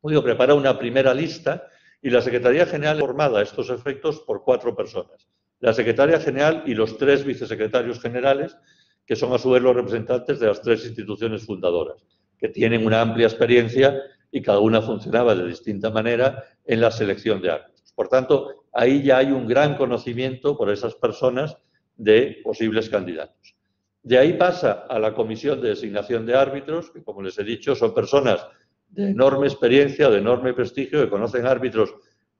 prepara una primera lista y la Secretaría General es formada a estos efectos por 4 personas. La Secretaria General y los 3 vicesecretarios generales, que son a su vez los representantes de las 3 instituciones fundadoras, que tienen una amplia experiencia y cada una funcionaba de distinta manera en la selección de árbitros. Por tanto, ahí ya hay un gran conocimiento por esas personas de posibles candidatos. De ahí pasa a la comisión de designación de árbitros, que como les he dicho son personas de enorme experiencia, de enorme prestigio, que conocen árbitros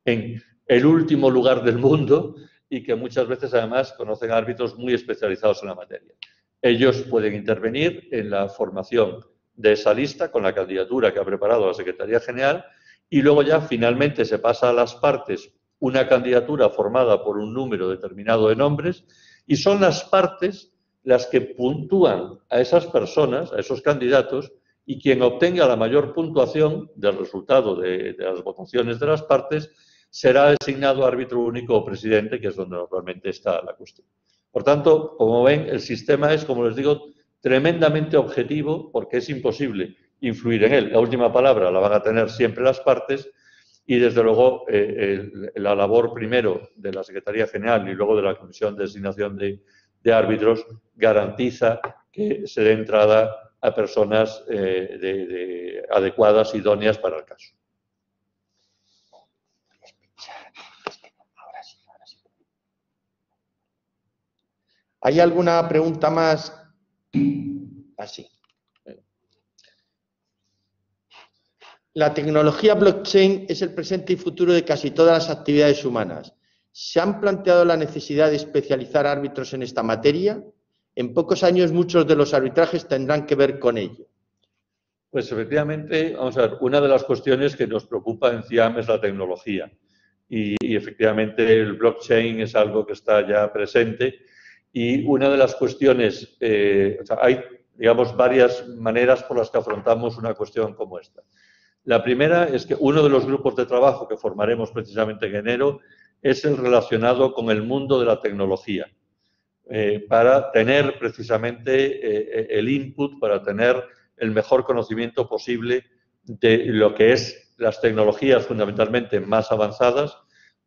en el último lugar del mundo y que muchas veces además conocen árbitros muy especializados en la materia. Ellos pueden intervenir en la formación de esa lista con la candidatura que ha preparado la Secretaría General y luego ya finalmente se pasa a las partes una candidatura formada por un número determinado de nombres y son las partes las que puntúan a esas personas, a esos candidatos, y quien obtenga la mayor puntuación del resultado de las votaciones de las partes será designado árbitro único o presidente, que es donde normalmente está la cuestión. Por tanto, como ven, el sistema es, como les digo, tremendamente objetivo porque es imposible influir en él. La última palabra la van a tener siempre las partes y, desde luego, la labor primero de la Secretaría General y luego de la Comisión de Designación de Árbitros garantiza que se dé entrada a personas adecuadas, idóneas para el caso. ¿Hay alguna pregunta más? Así. La tecnología blockchain es el presente y futuro de casi todas las actividades humanas. ¿Se han planteado la necesidad de especializar árbitros en esta materia? En pocos años muchos de los arbitrajes tendrán que ver con ello. Pues efectivamente, vamos a ver, una de las cuestiones que nos preocupa en CIAM es la tecnología. Y efectivamente el blockchain es algo que está ya presente. Y una de las cuestiones, hay, digamos, varias maneras por las que afrontamos una cuestión como esta. La primera es que uno de los grupos de trabajo que formaremos precisamente en enero es el relacionado con el mundo de la tecnología, para tener precisamente el input, para tener el mejor conocimiento posible de lo que es las tecnologías fundamentalmente más avanzadas,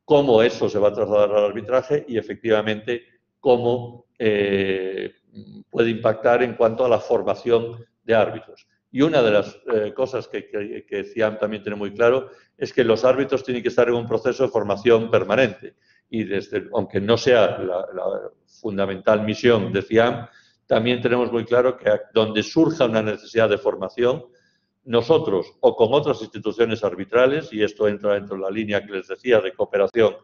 cómo eso se va a trasladar al arbitraje y efectivamente cómo puede impactar en cuanto a la formación de árbitros. Y una de las cosas que CIAM también tiene muy claro es que los árbitros tienen que estar en un proceso de formación permanente. Y aunque no sea la fundamental misión de CIAM, también tenemos muy claro que donde surja una necesidad de formación, nosotros o con otras instituciones arbitrales, y esto entra dentro de la línea que les decía de cooperación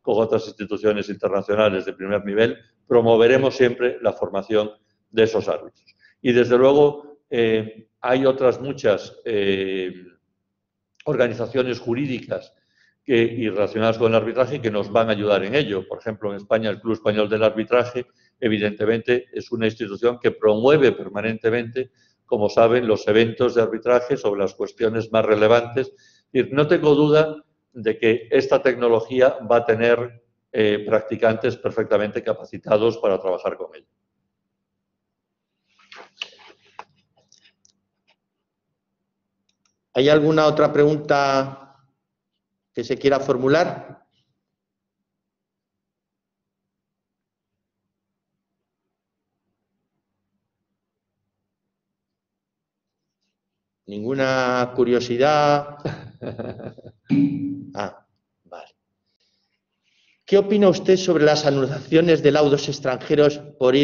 con otras instituciones internacionales de primer nivel, promoveremos siempre la formación de esos árbitros. Y desde luego hay otras muchas organizaciones jurídicas y relacionadas con el arbitraje que nos van a ayudar en ello. Por ejemplo, en España el Club Español del Arbitraje, evidentemente, es una institución que promueve permanentemente, como saben, los eventos de arbitraje sobre las cuestiones más relevantes. Y no tengo duda de que esta tecnología va a tener practicantes perfectamente capacitados para trabajar con ella. ¿Hay alguna otra pregunta que se quiera formular? ¿Ninguna curiosidad? Ah, vale. ¿Qué opina usted sobre las anulaciones de laudos extranjeros por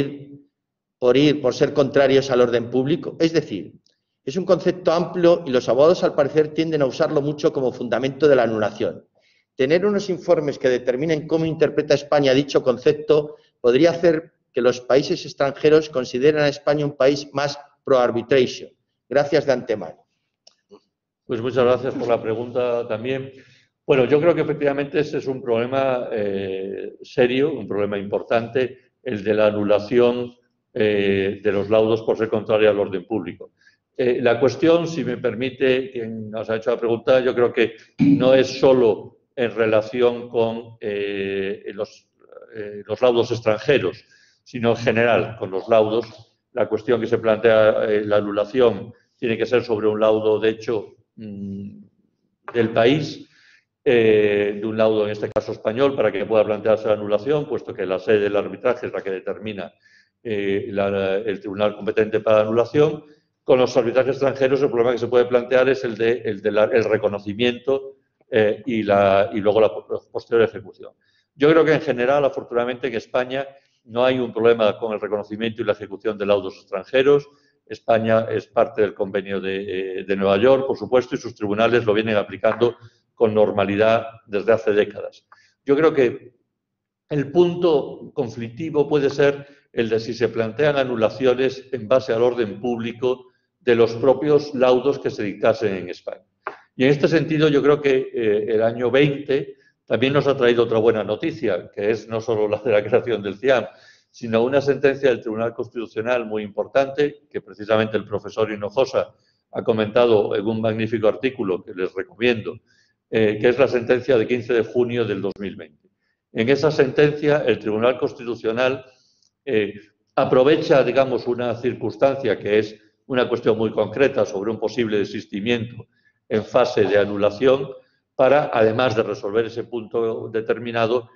ser contrarios al orden público? Es decir, es un concepto amplio y los abogados al parecer tienden a usarlo mucho como fundamento de la anulación. Tener unos informes que determinen cómo interpreta España dicho concepto podría hacer que los países extranjeros consideren a España un país más pro-arbitration. Gracias de antemano. Pues muchas gracias por la pregunta también. Bueno, yo creo que efectivamente ese es un problema serio, un problema importante, el de la anulación de los laudos por ser contraria al orden público. La cuestión, si me permite, quien nos ha hecho la pregunta, yo creo que no es solo en relación con los laudos extranjeros, sino en general con los laudos. La cuestión que se plantea, la anulación, tiene que ser sobre un laudo, de hecho, del país, de un laudo, en este caso español, para que pueda plantearse la anulación, puesto que la sede del arbitraje es la que determina el tribunal competente para la anulación. Con los arbitrajes extranjeros, el problema que se puede plantear es el reconocimiento y luego la posterior ejecución. Yo creo que en general, afortunadamente, en España no hay un problema con el reconocimiento y la ejecución de laudos extranjeros. España es parte del convenio de Nueva York, por supuesto, y sus tribunales lo vienen aplicando con normalidad desde hace décadas. Yo creo que el punto conflictivo puede ser el de si se plantean anulaciones en base al orden público de los propios laudos que se dictasen en España. Y en este sentido, yo creo que el año 20 también nos ha traído otra buena noticia, que es no solo la de la creación del CIAM, sino una sentencia del Tribunal Constitucional muy importante, que precisamente el profesor Hinojosa ha comentado en un magnífico artículo que les recomiendo, que es la sentencia de 15 de junio del 2020. En esa sentencia, el Tribunal Constitucional aprovecha, digamos, una circunstancia que es una cuestión muy concreta sobre un posible desistimiento en fase de anulación para, además de resolver ese punto determinado,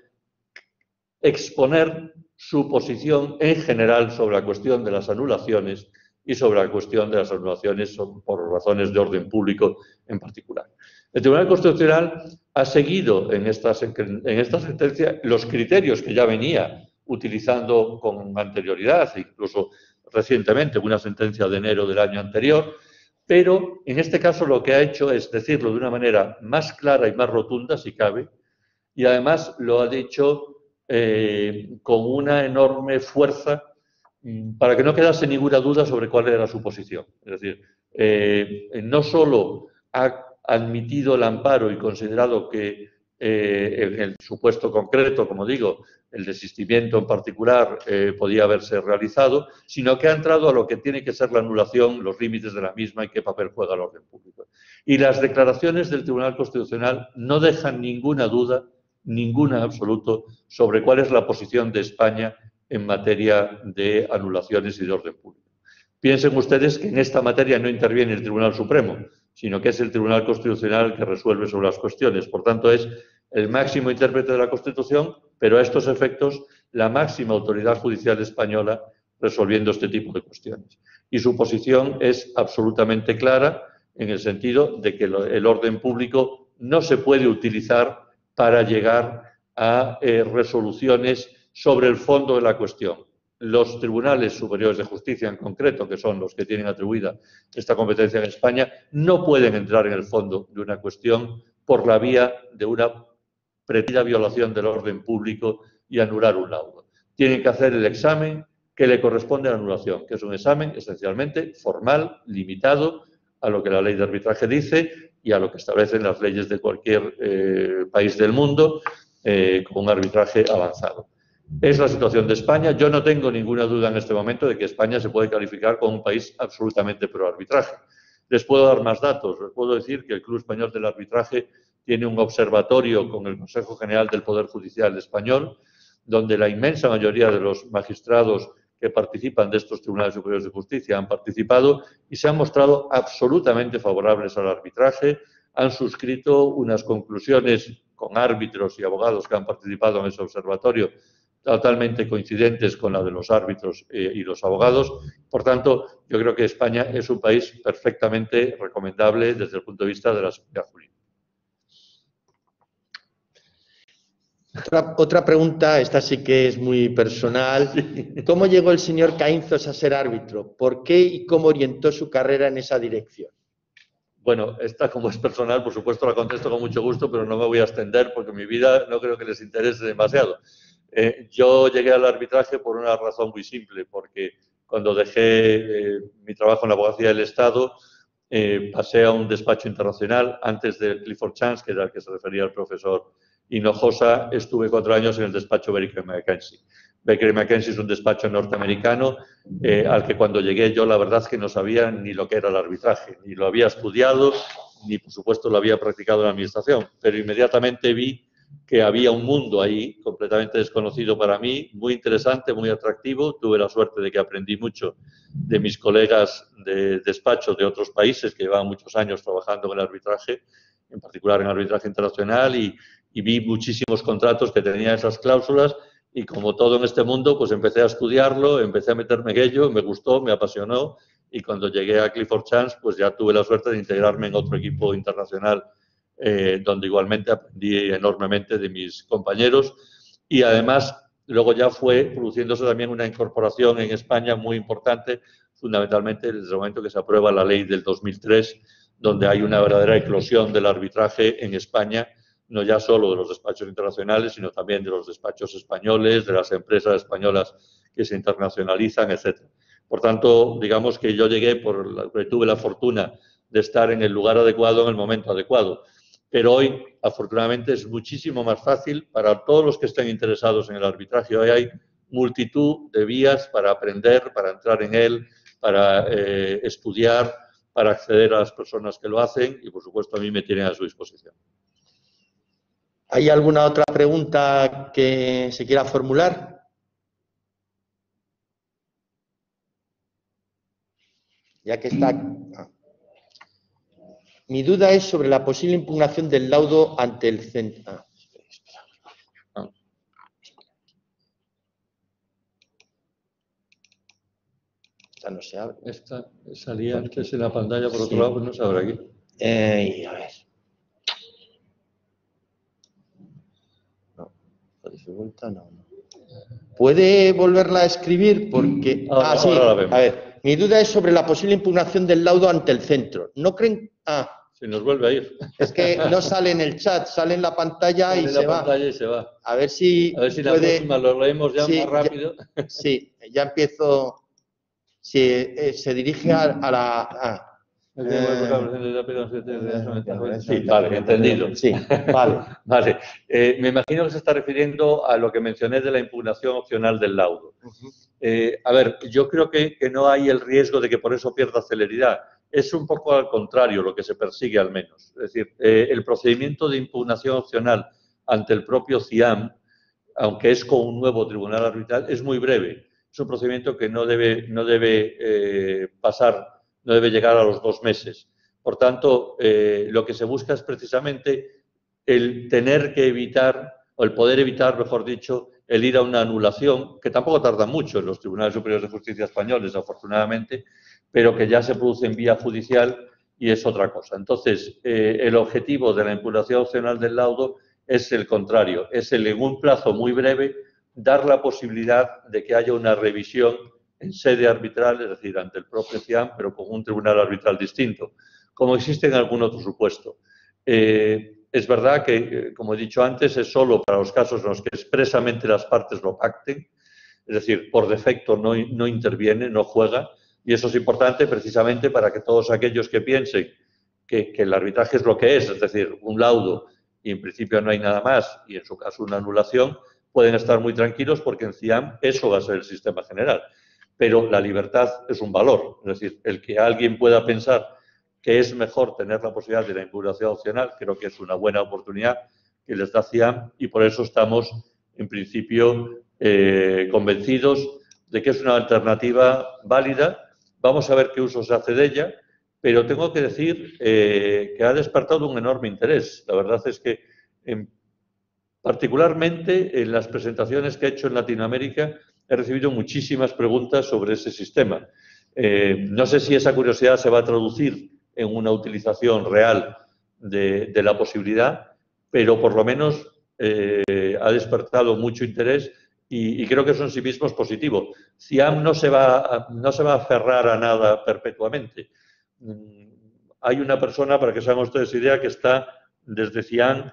exponer su posición en general sobre la cuestión de las anulaciones y sobre la cuestión de las anulaciones por razones de orden público en particular. El Tribunal Constitucional ha seguido en esta sentencia los criterios que ya venía utilizando con anterioridad, incluso recientemente, una sentencia de enero del año anterior, pero en este caso lo que ha hecho es decirlo de una manera más clara y más rotunda, si cabe, y además lo ha dicho con una enorme fuerza para que no quedase ninguna duda sobre cuál era su posición. Es decir, no solo ha admitido el amparo y considerado que en el supuesto concreto, como digo, el desistimiento en particular podía haberse realizado, sino que ha entrado a lo que tiene que ser la anulación, los límites de la misma y qué papel juega el orden público. Y las declaraciones del Tribunal Constitucional no dejan ninguna duda, ninguna absoluto, sobre cuál es la posición de España en materia de anulaciones y de orden público. Piensen ustedes que en esta materia no interviene el Tribunal Supremo, sino que es el Tribunal Constitucional el que resuelve sobre las cuestiones. Por tanto, es el máximo intérprete de la Constitución, pero a estos efectos la máxima autoridad judicial española resolviendo este tipo de cuestiones. Y su posición es absolutamente clara en el sentido de que el orden público no se puede utilizar para llegar a resoluciones sobre el fondo de la cuestión. Los tribunales superiores de justicia en concreto, que son los que tienen atribuida esta competencia en España, no pueden entrar en el fondo de una cuestión por la vía de una pretendida violación del orden público y anular un laudo. Tienen que hacer el examen que le corresponde a la anulación, que es un examen esencialmente formal, limitado a lo que la ley de arbitraje dice y a lo que establecen las leyes de cualquier país del mundo con un arbitraje avanzado. Es la situación de España. Yo no tengo ninguna duda en este momento de que España se puede calificar como un país absolutamente pro arbitraje. Les puedo dar más datos. Les puedo decir que el Club Español del Arbitraje tiene un observatorio con el Consejo General del Poder Judicial Español, donde la inmensa mayoría de los magistrados que participan de estos tribunales superiores de justicia han participado y se han mostrado absolutamente favorables al arbitraje. Han suscrito unas conclusiones con árbitros y abogados que han participado en ese observatorio totalmente coincidentes con la de los árbitros y los abogados. Por tanto, yo creo que España es un país perfectamente recomendable desde el punto de vista de la seguridad jurídica. Otra pregunta, esta sí que es muy personal. ¿Cómo llegó el señor Caínzos a ser árbitro? ¿Por qué y cómo orientó su carrera en esa dirección? Bueno, esta como es personal, por supuesto la contesto con mucho gusto, pero no me voy a extender porque mi vida no creo que les interese demasiado. Yo llegué al arbitraje por una razón muy simple, porque cuando dejé mi trabajo en la abogacía del Estado, pasé a un despacho internacional. Antes de Clifford Chance, que era al que se refería el profesor Hinojosa, estuve 4 años en el despacho Baker McKenzie. Baker McKenzie es un despacho norteamericano al que cuando llegué yo la verdad es que no sabía ni lo que era el arbitraje, ni lo había estudiado, ni por supuesto lo había practicado en la administración, pero inmediatamente vi que había un mundo ahí completamente desconocido para mí, muy interesante, muy atractivo. Tuve la suerte de que aprendí mucho de mis colegas de despacho de otros países que llevaban muchos años trabajando en el arbitraje, en particular en el arbitraje internacional, y vi muchísimos contratos que tenían esas cláusulas, y como todo en este mundo, pues empecé a estudiarlo, empecé a meterme en ello, me gustó, me apasionó, y cuando llegué a Clifford Chance, pues ya tuve la suerte de integrarme en otro equipo internacional donde igualmente aprendí enormemente de mis compañeros, y además luego ya fue produciéndose también una incorporación en España muy importante, fundamentalmente desde el momento que se aprueba la ley del 2003, donde hay una verdadera eclosión del arbitraje en España, no ya solo de los despachos internacionales, sino también de los despachos españoles, de las empresas españolas que se internacionalizan, etc. Por tanto, digamos que yo llegué porque tuve la fortuna de estar en el lugar adecuado en el momento adecuado. Pero hoy, afortunadamente, es muchísimo más fácil para todos los que estén interesados en el arbitraje. Hoy hay multitud de vías para aprender, para entrar en él, para estudiar, para acceder a las personas que lo hacen, y, por supuesto, a mí me tienen a su disposición. ¿Hay alguna otra pregunta que se quiera formular? Ya que está... Mi duda es sobre la posible impugnación del laudo ante el centro. Esta no se abre. Esta salía antes en la pantalla, por otro lado, pues no se abre aquí. A ver. No, vuelta, no. ¿Puede volverla a escribir? Porque... sí. Ahora la vemos. A ver, mi duda es sobre la posible impugnación del laudo ante el centro. ¿No creen...? Se nos vuelve a ir. Es que no sale en el chat, sale en la pantalla y se va. A ver si puede... la próxima lo leemos ya más rápido. Sí, ya empiezo. Se dirige a la... Sí, vale, entendido. Sí, vale. Vale. Me imagino que se está refiriendo a lo que mencioné de la impugnación opcional del laudo. A ver, yo creo que no hay el riesgo de que por eso pierda celeridad. Es un poco al contrario lo que se persigue, al menos. Es decir, el procedimiento de impugnación opcional ante el propio CIAM, aunque es con un nuevo tribunal arbitral, es muy breve. Es un procedimiento que no debe llegar a los 2 meses. Por tanto, lo que se busca es precisamente el tener que evitar, o el poder evitar, mejor dicho, el ir a una anulación, que tampoco tarda mucho en los tribunales superiores de justicia españoles, afortunadamente, pero que ya se produce en vía judicial y es otra cosa. Entonces, el objetivo de la impugnación opcional del laudo es el contrario, es el, en un plazo muy breve, dar la posibilidad de que haya una revisión en sede arbitral, es decir, ante el propio CIAM, pero con un tribunal arbitral distinto, como existe en algún otro supuesto. Es verdad que, como he dicho antes, es solo para los casos en los que expresamente las partes lo pacten, es decir, por defecto no interviene, no juega, y eso es importante precisamente para que todos aquellos que piensen que el arbitraje es lo que es decir, un laudo y en principio no hay nada más, y en su caso una anulación, pueden estar muy tranquilos porque en CIAM eso va a ser el sistema general. Pero la libertad es un valor, es decir, el que alguien pueda pensar que es mejor tener la posibilidad de la impugnación opcional, creo que es una buena oportunidad que les da CIAM, y por eso estamos, en principio, convencidos de que es una alternativa válida. Vamos a ver qué uso se hace de ella, pero tengo que decir que ha despertado un enorme interés. La verdad es que, particularmente en las presentaciones que he hecho en Latinoamérica, he recibido muchísimas preguntas sobre ese sistema. No sé si esa curiosidad se va a traducir en una utilización real de la posibilidad, pero por lo menos ha despertado mucho interés y creo que eso en sí mismo es positivo. CIAM no se va a aferrar a nada perpetuamente. Hay una persona, para que se hagan ustedes idea, que está desde CIAM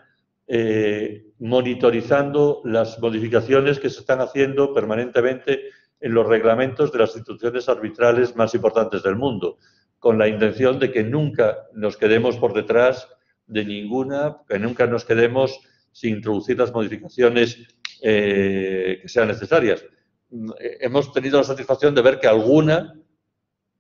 monitorizando las modificaciones que se están haciendo permanentemente en los reglamentos de las instituciones arbitrales más importantes del mundo, con la intención de que nunca nos quedemos por detrás de ninguna, que nunca nos quedemos sin introducir las modificaciones que sean necesarias. Hemos tenido la satisfacción de ver que alguna,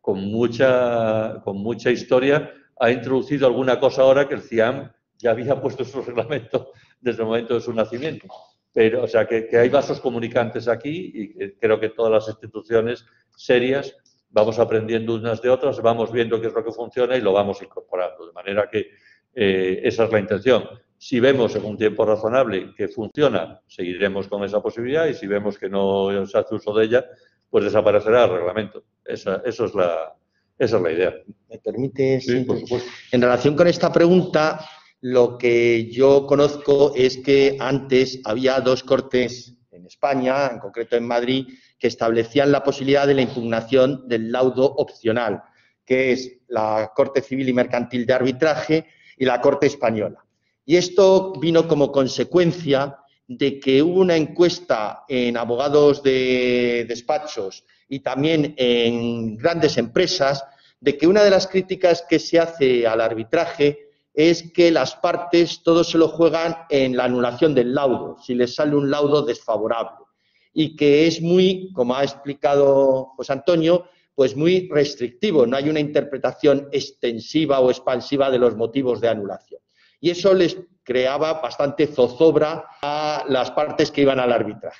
con mucha historia, ha introducido alguna cosa ahora que el CIAM ya había puesto en su reglamento desde el momento de su nacimiento. Pero, o sea, que hay vasos comunicantes aquí y que creo que todas las instituciones serias vamos aprendiendo unas de otras, vamos viendo qué es lo que funciona y lo vamos incorporando. De manera que esa es la intención. Si vemos en un tiempo razonable que funciona, seguiremos con esa posibilidad y si vemos que no se hace uso de ella, pues desaparecerá el reglamento. Esa es la idea. ¿Me permite? Sí, por supuesto. En relación con esta pregunta, lo que yo conozco es que antes había dos cortes en España, en concreto en Madrid, que establecían la posibilidad de la impugnación del laudo opcional, que es la Corte Civil y Mercantil de Arbitraje y la Corte Española. Y esto vino como consecuencia de que hubo una encuesta en abogados de despachos y también en grandes empresas de que una de las críticas que se hace al arbitraje es que las partes todos se lo juegan en la anulación del laudo, si les sale un laudo desfavorable. Y que es muy, como ha explicado José Antonio, pues muy restrictivo, no hay una interpretación extensiva o expansiva de los motivos de anulación. Y eso les creaba bastante zozobra a las partes que iban al arbitraje.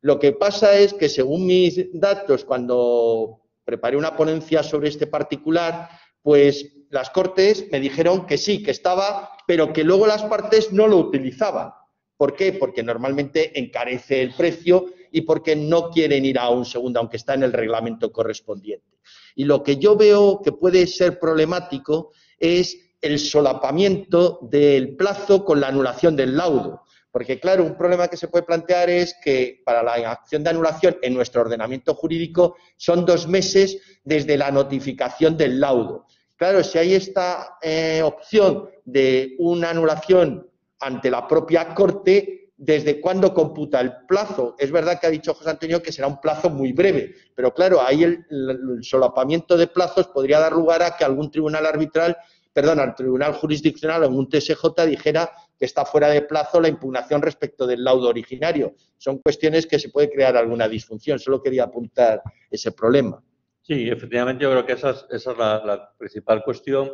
Lo que pasa es que, según mis datos, cuando preparé una ponencia sobre este particular, pues las Cortes me dijeron que sí, que estaba, pero que luego las partes no lo utilizaban. ¿Por qué? Porque normalmente encarece el precio y porque no quieren ir a un segundo, aunque está en el reglamento correspondiente. Y lo que yo veo que puede ser problemático es el solapamiento del plazo con la anulación del laudo. Porque, claro, un problema que se puede plantear es que para la acción de anulación en nuestro ordenamiento jurídico son 2 meses desde la notificación del laudo. Claro, si hay esta opción de una anulación ante la propia Corte, ¿desde cuándo computa el plazo? Es verdad que ha dicho José Antonio que será un plazo muy breve, pero claro, ahí el solapamiento de plazos podría dar lugar a que algún tribunal arbitral, perdón, al tribunal jurisdiccional o un TSJ dijera que está fuera de plazo la impugnación respecto del laudo originario. Son cuestiones que se puede crear alguna disfunción. Solo quería apuntar ese problema. Sí, efectivamente, yo creo que esa es la principal cuestión.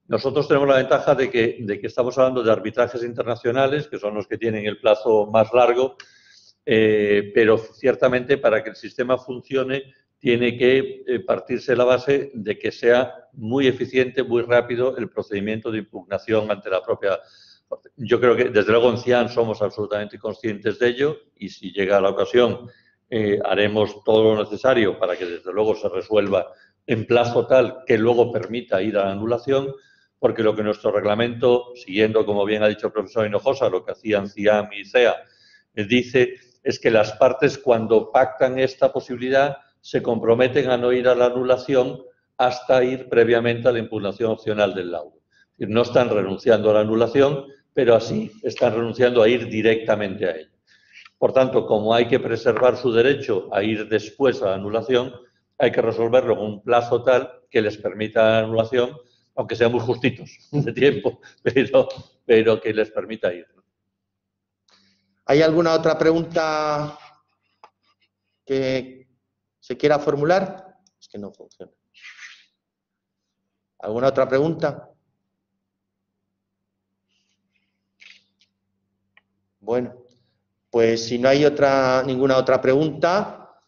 Nosotros tenemos la ventaja de que estamos hablando de arbitrajes internacionales, que son los que tienen el plazo más largo, pero ciertamente para que el sistema funcione tiene que partirse la base de que sea muy eficiente, muy rápido el procedimiento de impugnación ante la propia. Yo creo que desde luego en CIAN somos absolutamente conscientes de ello y si llega la ocasión haremos todo lo necesario para que desde luego se resuelva en plazo tal que luego permita ir a la anulación, porque lo que nuestro reglamento, siguiendo como bien ha dicho el profesor Hinojosa, lo que hacían CIAM y CEA, dice es que las partes cuando pactan esta posibilidad se comprometen a no ir a la anulación hasta ir previamente a la impugnación opcional del laudo. Es decir, no están renunciando a la anulación, pero así están renunciando a ir directamente a ella. Por tanto, como hay que preservar su derecho a ir después a la anulación, hay que resolverlo con un plazo tal que les permita la anulación, aunque sean muy justitos de tiempo, pero que les permita ir. ¿Hay alguna otra pregunta que se quiera formular? Es que no funciona. ¿Alguna otra pregunta? Bueno, pues si no hay ninguna otra pregunta,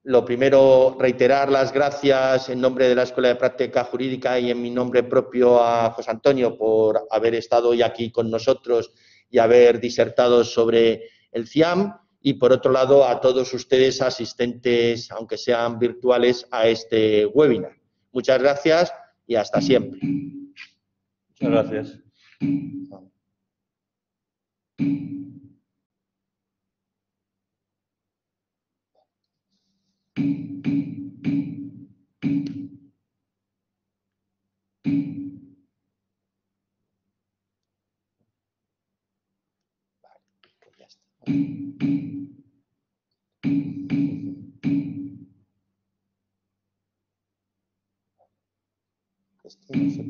lo primero, reiterar las gracias en nombre de la Escuela de Práctica Jurídica y en mi nombre propio a José Antonio por haber estado hoy aquí con nosotros y haber disertado sobre el CIAM. Y, por otro lado, a todos ustedes asistentes, aunque sean virtuales, a este webinar. Muchas gracias y hasta siempre. Muchas gracias. Esto no se